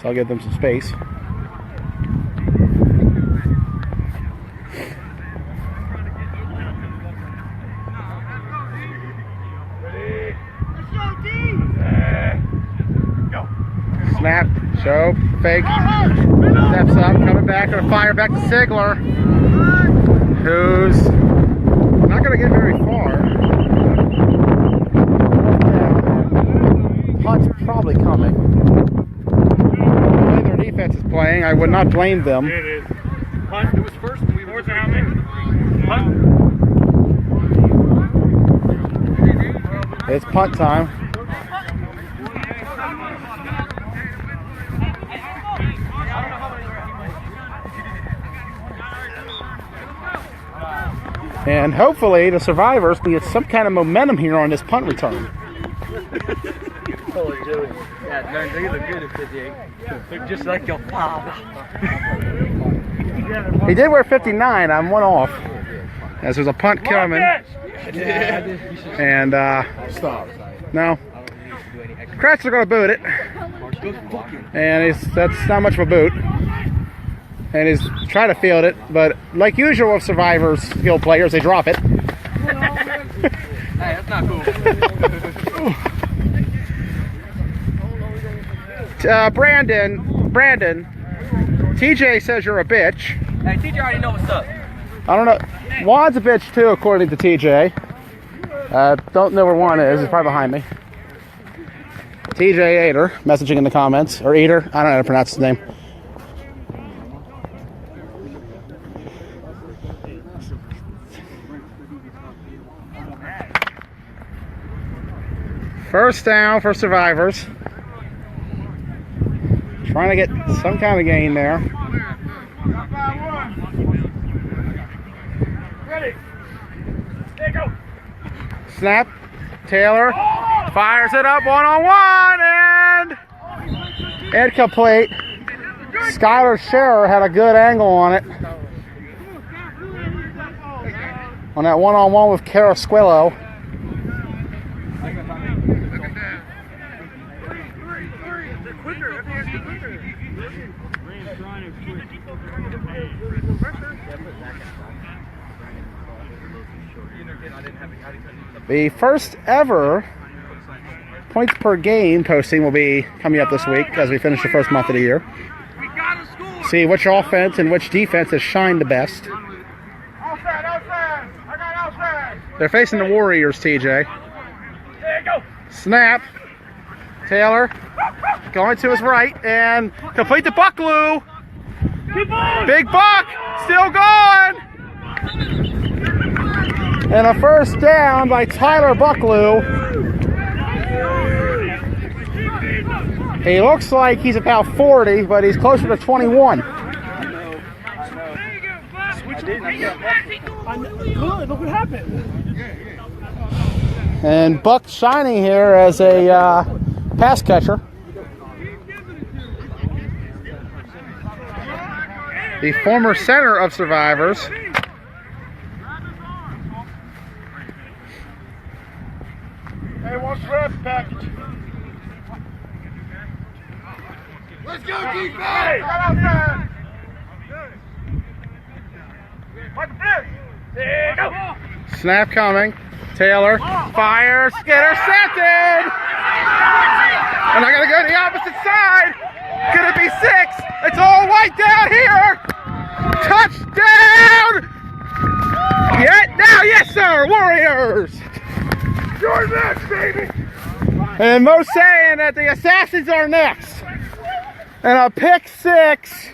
S1: So I'll give them some space. Snap, show, fake, steps up, coming back, gonna fire back to Sigler, who's not gonna get very far. Punt's probably coming. The way their defense is playing, I would not blame them.
S3: Yeah, it is. Punt, it was first when we were down there. Punt.
S1: It's punt time. And hopefully the Survivors can get some kind of momentum here on this punt return.
S5: Yeah, they look good at 58. Look just like your father.
S1: He did wear 59. I'm one off. As there's a punt coming. And, no. Kratz are going to boot it. And that's not much of a boot. And he's trying to field it, but like usual with Survivors skill players, they drop it.
S5: Hey, that's not cool.
S1: Brandon, TJ says you're a bitch.
S5: Hey, TJ already know what's up.
S1: I don't know. Juan's a bitch too, according to TJ. Don't know where Juan is. He's probably behind me. TJ Ader messaging in the comments, or Ader. I don't know how to pronounce his name. First down for Survivors. Trying to get some kind of gain there.
S3: Ready. There you go.
S1: Snap. Taylor fires it up one-on-one and incomplete. Skylar Scherer had a good angle on it. On that one-on-one with Carasquillo. The first ever points per game posting will be coming up this week as we finish the first month of the year. See which offense and which defense has shined the best.
S3: Outside. I got outside.
S1: They're facing the Warriors, TJ.
S3: There you go.
S1: Snap. Taylor going to his right and complete the Buckaloo. Big Buck still going. And a first down by Tyler Buckaloo. He looks like he's about 40, but he's closer to 21.
S3: Good, look what happened.
S1: And Buck shining here as a pass catcher. The former center of Survivors.
S3: Hey, one trap package. Let's go, defense! Hey, outside. Like a fish. There you go.
S1: Snap coming. Taylor fires. Intercepted! And I gotta go to the opposite side. Could it be 6? It's all white down here. Touchdown! Yeah, now, yes, sir, Warriors!
S3: You're next, baby.
S1: And Mo's saying that the Assassins are next. And a pick 6.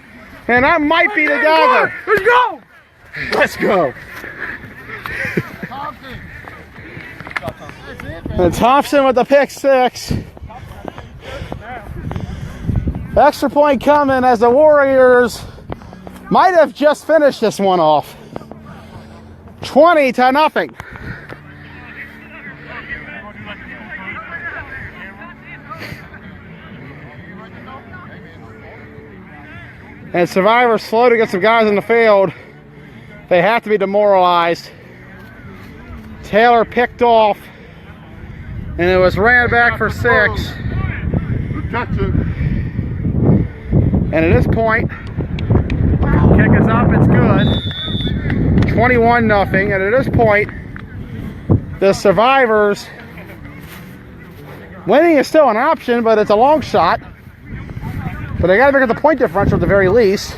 S1: And I might be the dagger.
S3: Let's go.
S1: Let's go. And Thompson with the pick 6. Extra point coming as the Warriors might have just finished this one off. 20-0. And Survivors slow to get some guys in the field. They have to be demoralized. Taylor picked off, and it was ran back for 6. And at this point, kick is up, it's good. 21-0. And at this point, the Survivors winning is still an option, but it's a long shot. But they got to make it the point differential at the very least.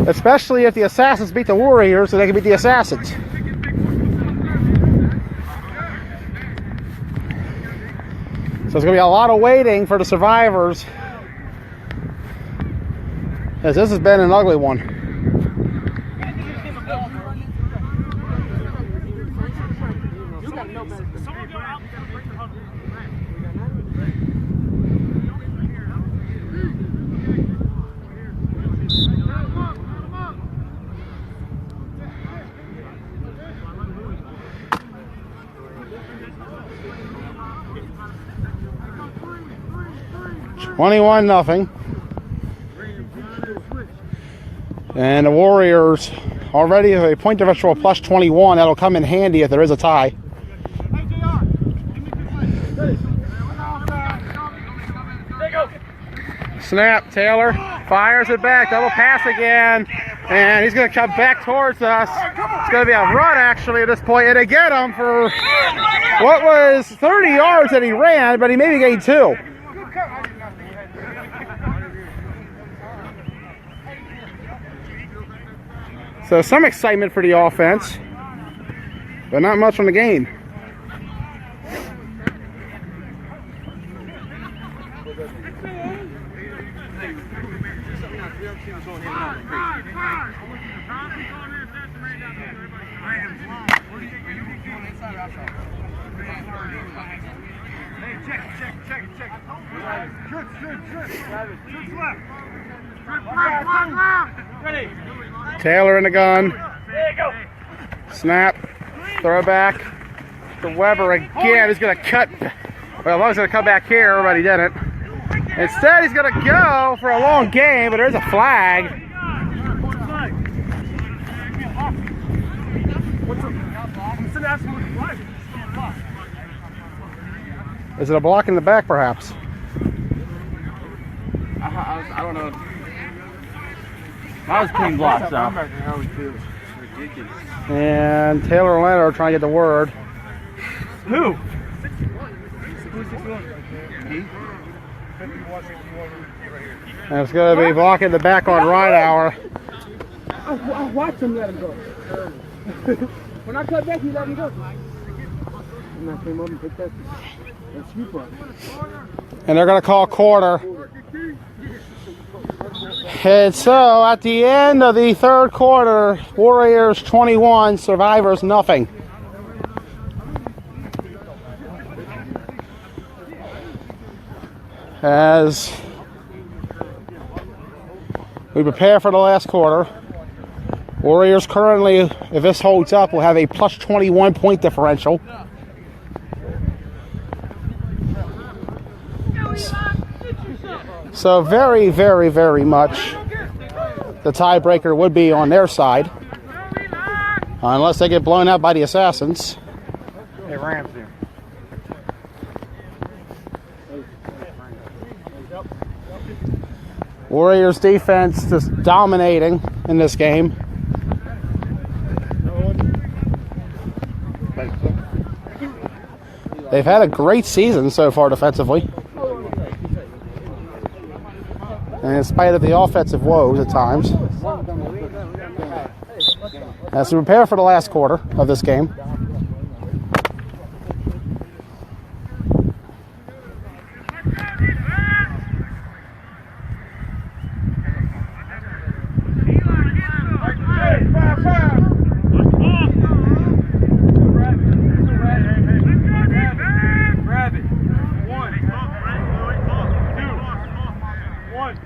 S1: Especially if the Assassins beat the Warriors, so they can beat the Assassins. So it's going to be a lot of waiting for the Survivors, as this has been an ugly one. $21-0. And the Warriors already have a point differential of plus 21. That'll come in handy if there is a tie. Snap, Taylor fires it back, double pass again, and he's going to come back towards us. It's going to be a run actually at this point, and they get him for what was 30 yards that he ran, but he maybe gained 2. So some excitement for the offense, but not much on the gain. Taylor in the gun. Snap. Throw back to Weber again. He's going to cut. Well, Long's going to come back here, but he didn't. Instead, he's going to go for a long game, but there's a flag. Is it a block in the back, perhaps?
S2: I don't know. That was clean block, so.
S1: And Taylor and Leonard are trying to get the word.
S3: Who?
S1: And it's going to be blocking the back on Ridehour.
S5: I watched him let him go. When I cut back, he let him go. And I came up and picked that sweep up.
S1: And they're going to call quarter. And so at the end of the third quarter, Warriors 21, Survivors nothing. As we prepare for the last quarter, Warriors currently, if this holds up, will have a plus 21 point differential. So very, very, very much the tiebreaker would be on their side. Unless they get blown out by the Assassins.
S6: Hey, Rams there.
S1: Warriors defense just dominating in this game. They've had a great season so far defensively. And in spite of the offensive woes at times. As we prepare for the last quarter of this game.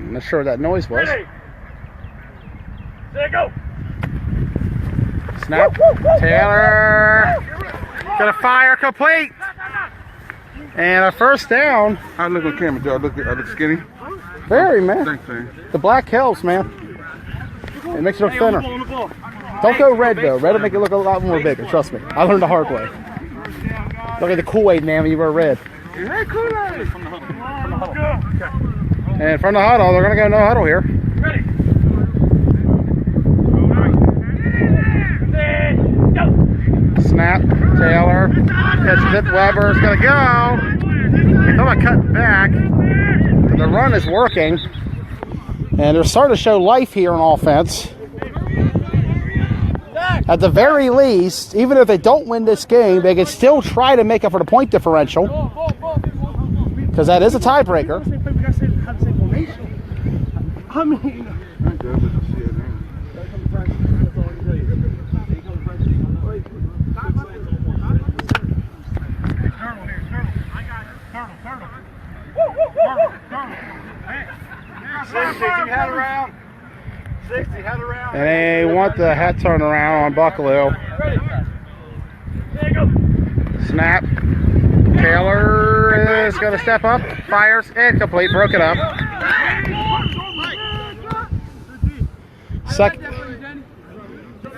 S1: I'm not sure what that noise was.
S3: Go.
S1: Snap. Taylor. Gonna fire complete. And a first down.
S7: How I look on camera, Joe? I look skinny.
S1: Very, man.
S7: Thanks, man.
S1: The black helps, man. It makes it look thinner. Don't go red, though. Red will make it look a lot more bigger. Trust me. I learned the hard way. Look at the Kool-Aid, man, when you wear red.
S7: Hey, Kool-Aid!
S1: And from the huddle, they're going to go no huddle here.
S3: Ready.
S1: Snap. Taylor. Catches it. Weber's going to go. They thought about cutting back. The run is working. And they're starting to show life here on offense. At the very least, even if they don't win this game, they can still try to make up for the point differential. Because that is a tiebreaker.
S4: I mean,
S1: And they want the hat turn around on Buckalew. Snap. Taylor is going to step up. Fires. Incomplete. Broke it up.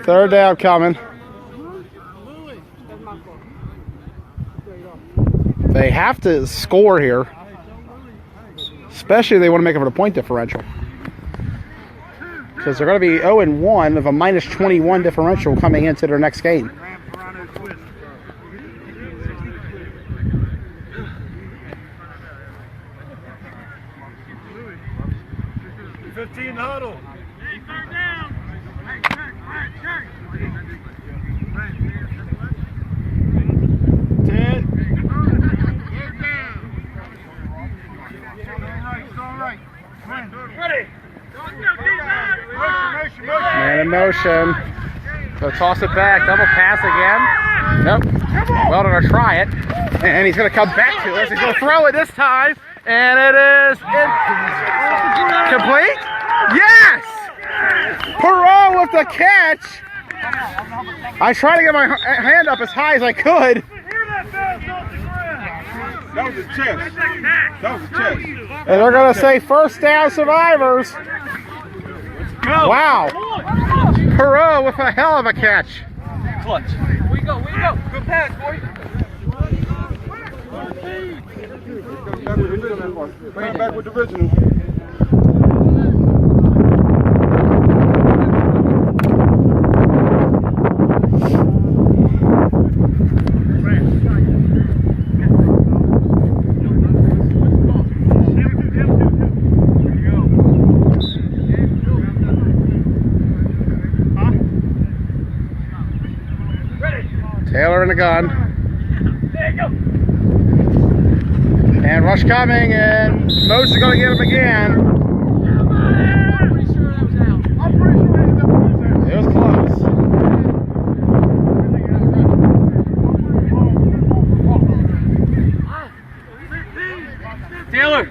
S1: Third down coming. They have to score here. Especially if they want to make it for the point differential. Because they're going to be 0-1 with a minus 21 differential coming into their next game.
S3: Huddle. Third down. Ready.
S1: Man in motion. So toss it back. Double pass again. Nope. Well, they're going to try it. And he's going to come back to us. He's going to throw it this time. And it is complete? Yes! Perot with the catch. I tried to get my hand up as high as I could.
S7: That was his chest. That was his chest.
S1: And they're going to say first down Survivors. Wow. Perot with a hell of a catch.
S3: Clutch.
S2: We go. Good pass, boy.
S7: Coming back with divisional.
S1: Taylor in the gun.
S2: There you go.
S1: And rush coming, and Moats is going to get him again.
S2: I'm pretty sure that was out.
S1: It was close.
S3: Taylor.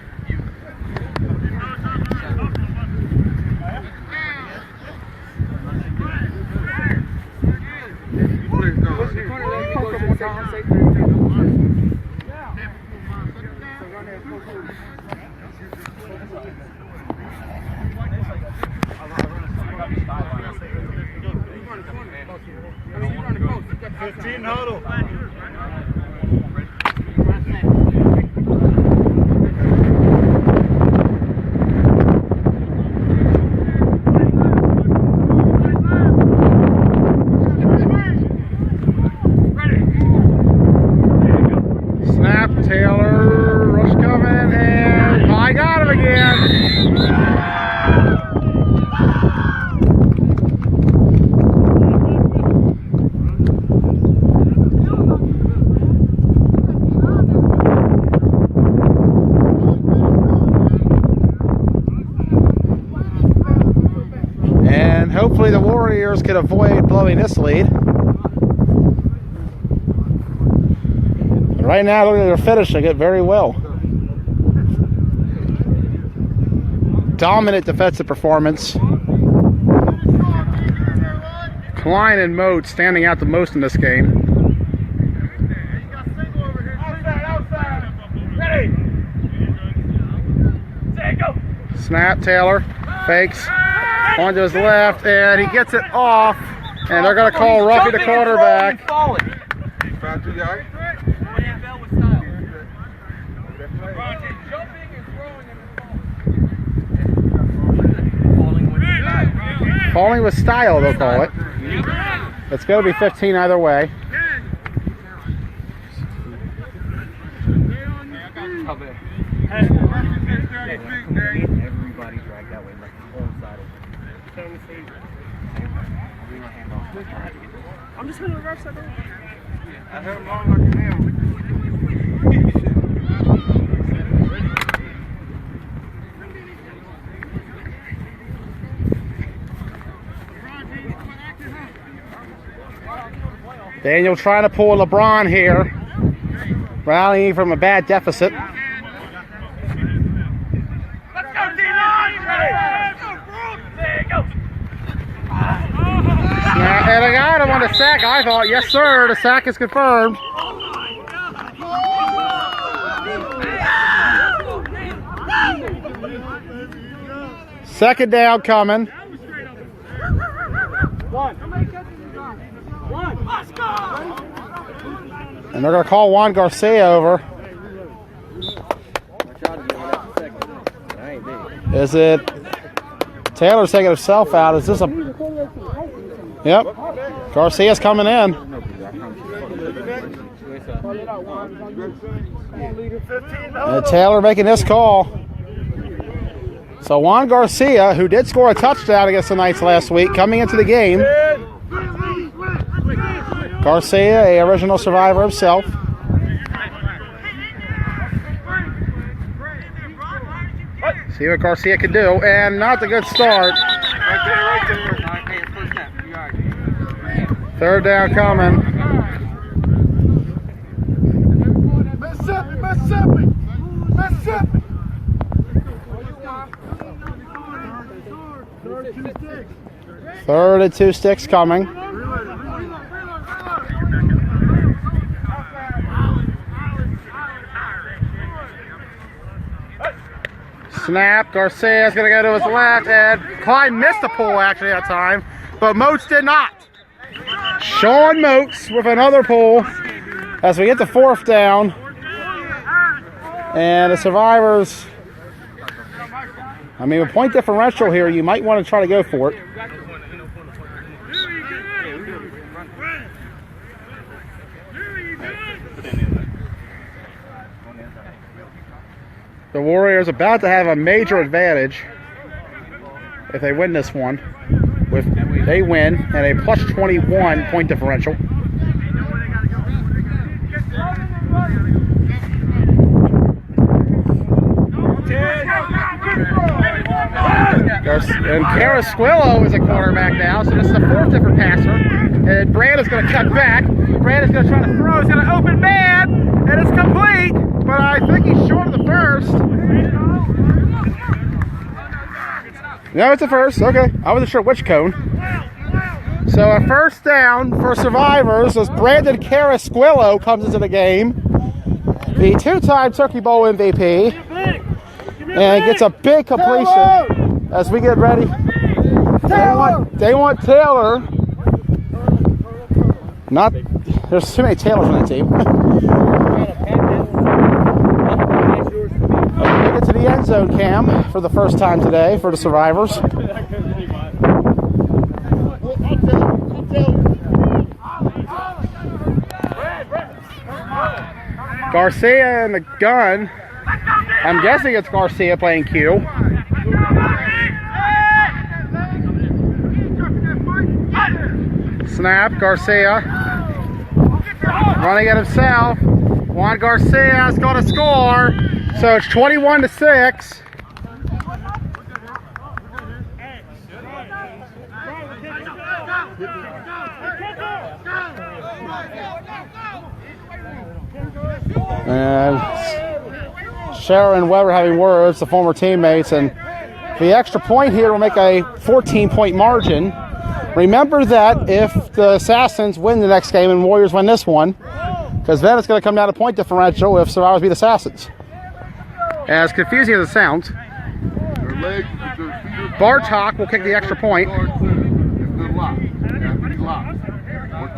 S1: Snap, Taylor, rush coming, and I got him again. And hopefully the Warriors can avoid blowing this lead. Right now, look at they're finishing it very well. Dominant defensive performance. Klein and Moat standing out the most in this game. Snap, Taylor fakes onto his left, and he gets it off. And they're going to call Ruffy the quarterback.
S7: Foul to the eye.
S1: Falling with style, they'll call it. It's going to be 15 either way.
S4: Everybody dragged that way, like the whole side of I'm just going to reverse that.
S7: I heard him long like an animal.
S1: Daniel trying to pull LeBron here. Rallying from a bad deficit.
S2: Let's go, D-line! There you go.
S1: And I got him on the sack. I thought, yes sir, the sack is confirmed. Second down coming. And they're going to call Juan Garcia over. Is it Taylor's taking himself out? Is this a... Yep. Garcia's coming in. And Taylor making this call. So Juan Garcia, who did score a touchdown against the Knights last week, coming into the game. Garcia, a original survivor himself. See what Garcia can do, and not a good start. Third down coming. Third and 2 sticks coming. Snap. Garcia's going to go to his left, and Klein missed the pull actually that time, but Moats did not. Sean Moats with another pull as we get the 4th down. And the Survivors, I mean, with point differential here, you might want to try to go for it. The Warriors about to have a major advantage if they win this one. If they win and a plus 21 point differential. And Carasquillo is a quarterback now, so this is the 4th different passer. And Brand is going to cut back. Brand is going to try to throw. He's going to open man, and it's complete. But I think he's short of the first. No, it's a first. Okay, I wasn't sure which cone. So a 1st down for Survivors as Brandon Carasquillo comes into the game. The 2-time Turkey Bowl MVP. And gets a big completion as we get ready. They want Taylor. Not, there's too many Taylors on that team. Make it to the end zone, Cam, for the first time today for the Survivors. Garcia in the gun. I'm guessing it's Garcia playing Q. Snap, Garcia. Running it himself. Juan Garcia's got to score. So it's 21-6. And Sharon and Weber having words, the former teammates, and the extra point here will make a 14-point margin. Remember that if the Assassins win the next game and Warriors win this one, because then it's going to come down to point differential if Survivors beat Assassins. As confusing as it sounds, Bartok will kick the extra point.
S7: We're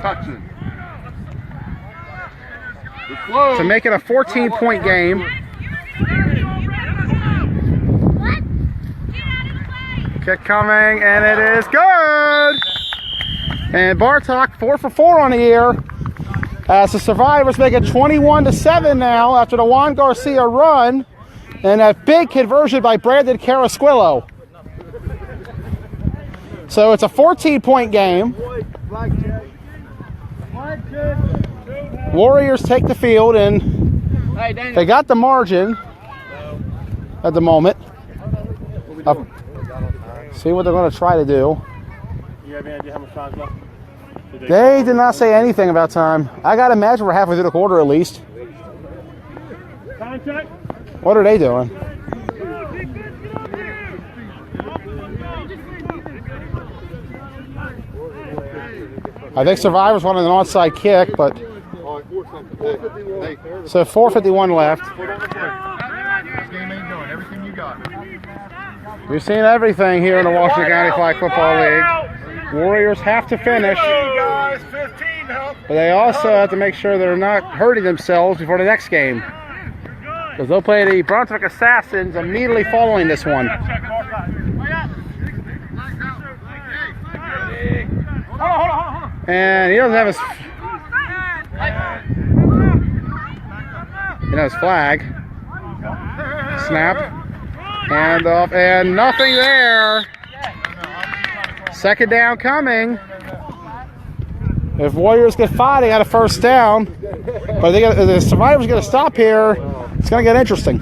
S7: touching.
S1: To make it a 14-point game. Kick coming, and it is good! And Bartok 4 for 4 on the year. As the Survivors make it 21-7 now after the Juan Garcia run. And a big conversion by Brandon Carasquillo. So it's a 14-point game. Warriors take the field, and they got the margin at the moment. See what they're going to try to do.
S3: You have any idea how much time's left?
S1: They did not say anything about time. I got to imagine we're halfway through the quarter at least.
S3: Time check.
S1: What are they doing? I think Survivors wanted an onside kick, but so 4:51 left. We've seen everything here in the Washington County Flag Football League. Warriors have to finish, but they also have to make sure they're not hurting themselves before the next game, because they'll play the Brunswick Assassins immediately following this one. And he doesn't have his flag. Snap. Hand off, and nothing there. 2nd down coming. If Warriors get 5, they got a 1st down. But if the Survivors get a stop here, it's going to get interesting.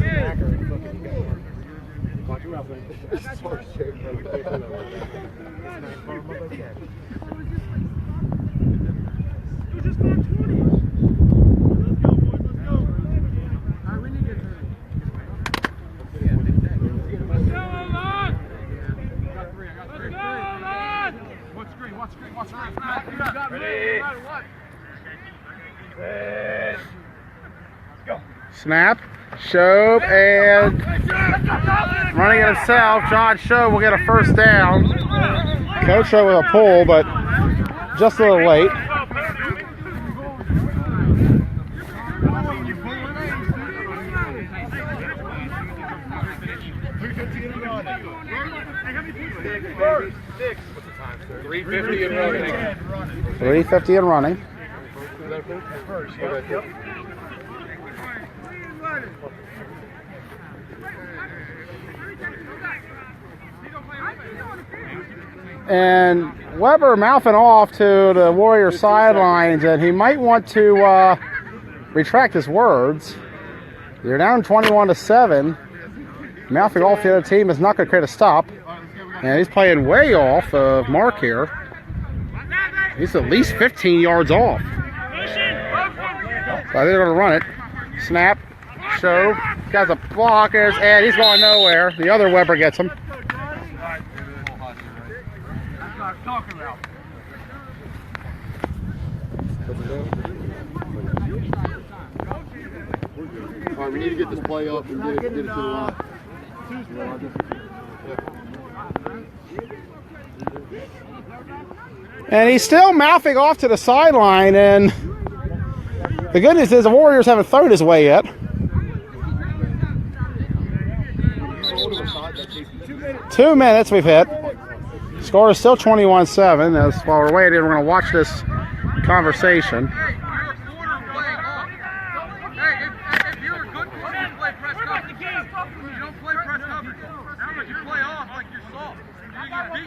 S1: Snap. Shobe and running it himself. John Shobe will get a first down. Coach Shobe with a pull, but just a little late. $3.50 and running. And Weber mouthing off to the Warrior sidelines, and he might want to retract his words. You're down 21-7. Mouthing off the other team is not going to create a stop. And he's playing way off of mark here. He's at least 15 yards off. So they're going to run it. Snap. Show. Got the blockers, and he's going nowhere. The other Weber gets him.
S7: All right, we need to get this play up and get it to the line.
S1: And he's still mouthing off to the sideline, and the good news is the Warriors haven't thrown his way yet. 2 minutes we've hit. Score is still 21-7. As while we're waiting, we're going to watch this conversation.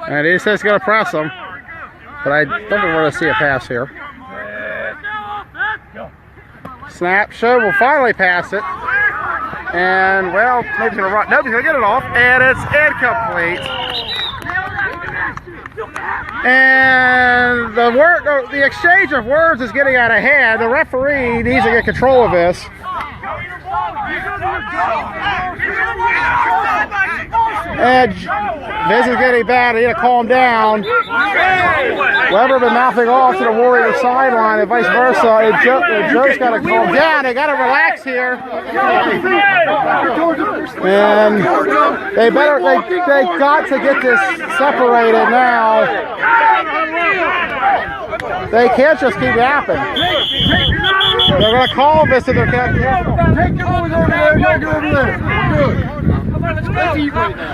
S1: And he says he's going to press him, but I don't think we're going to see a pass here. Snap. Shobe will finally pass it. And, well, maybe he's going to run. Nope, he's going to get it off. And it's incomplete. And the exchange of words is getting out of hand. The referee needs to get control of this. And this is getting bad. I need to calm down. Weber been mouthing off to the Warrior sideline and vice versa. And Joe's got to calm down. They got to relax here. And they got to get this separated now. They can't just keep yapping. They're going to call this if they're not careful.
S7: Take your boys over there. Go over there. Good. Let's eat right now.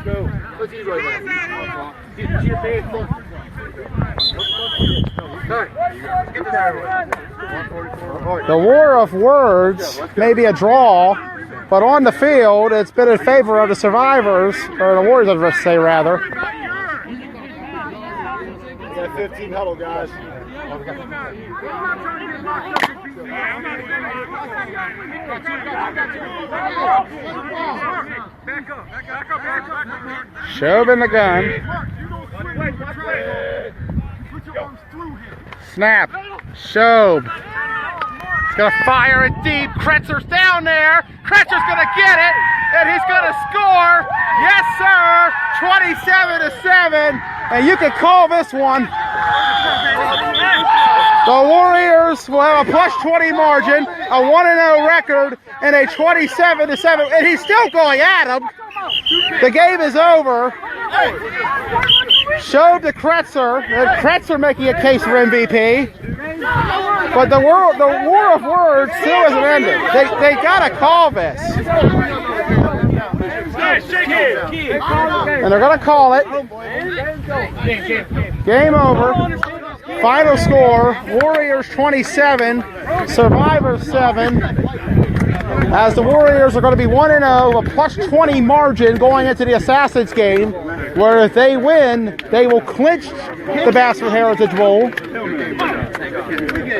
S7: Go. Let's eat right now.
S1: The war of words may be a draw, but on the field, it's been in favor of the survivors, or the Warriors, I should say, rather.
S7: 15 huddle, guys.
S1: Shobe in the gun. Snap. Shobe. He's going to fire it deep. Kretzer's down there. Kretzer's going to get it, and he's going to score. Yes, sir. 27-7. And you can call this one. The Warriors will have a +20 margin, a 1-0 record, and a 27-7. And he's still going at him. The game is over. Shobe to Kretzer. Kretzer making a case for MVP. But the war of words still hasn't ended. They got to call this. And they're going to call it. Game over. Final score, Warriors 27, Survivors 7. As the Warriors are going to be 1-0, a +20 margin going into the Assassins game, where if they win, they will clinch the Bassett Heritage Bowl.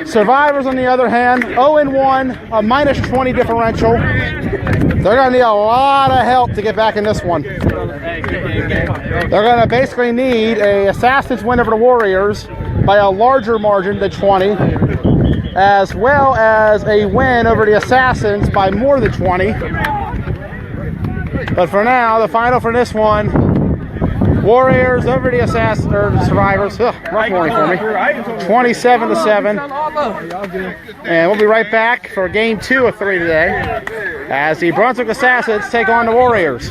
S1: Survivors, on the other hand, 0-1, a -20 differential. They're going to need a lot of help to get back in this one. They're going to basically need a Assassins win over the Warriors by a larger margin than 20, as well as a win over the Assassins by more than 20. But for now, the final for this one Warriors over the Survivors. Ugh, rough morning for me. 27-7. And we'll be right back for game 2 of 3 today as the Brunswick Assassins take on the Warriors.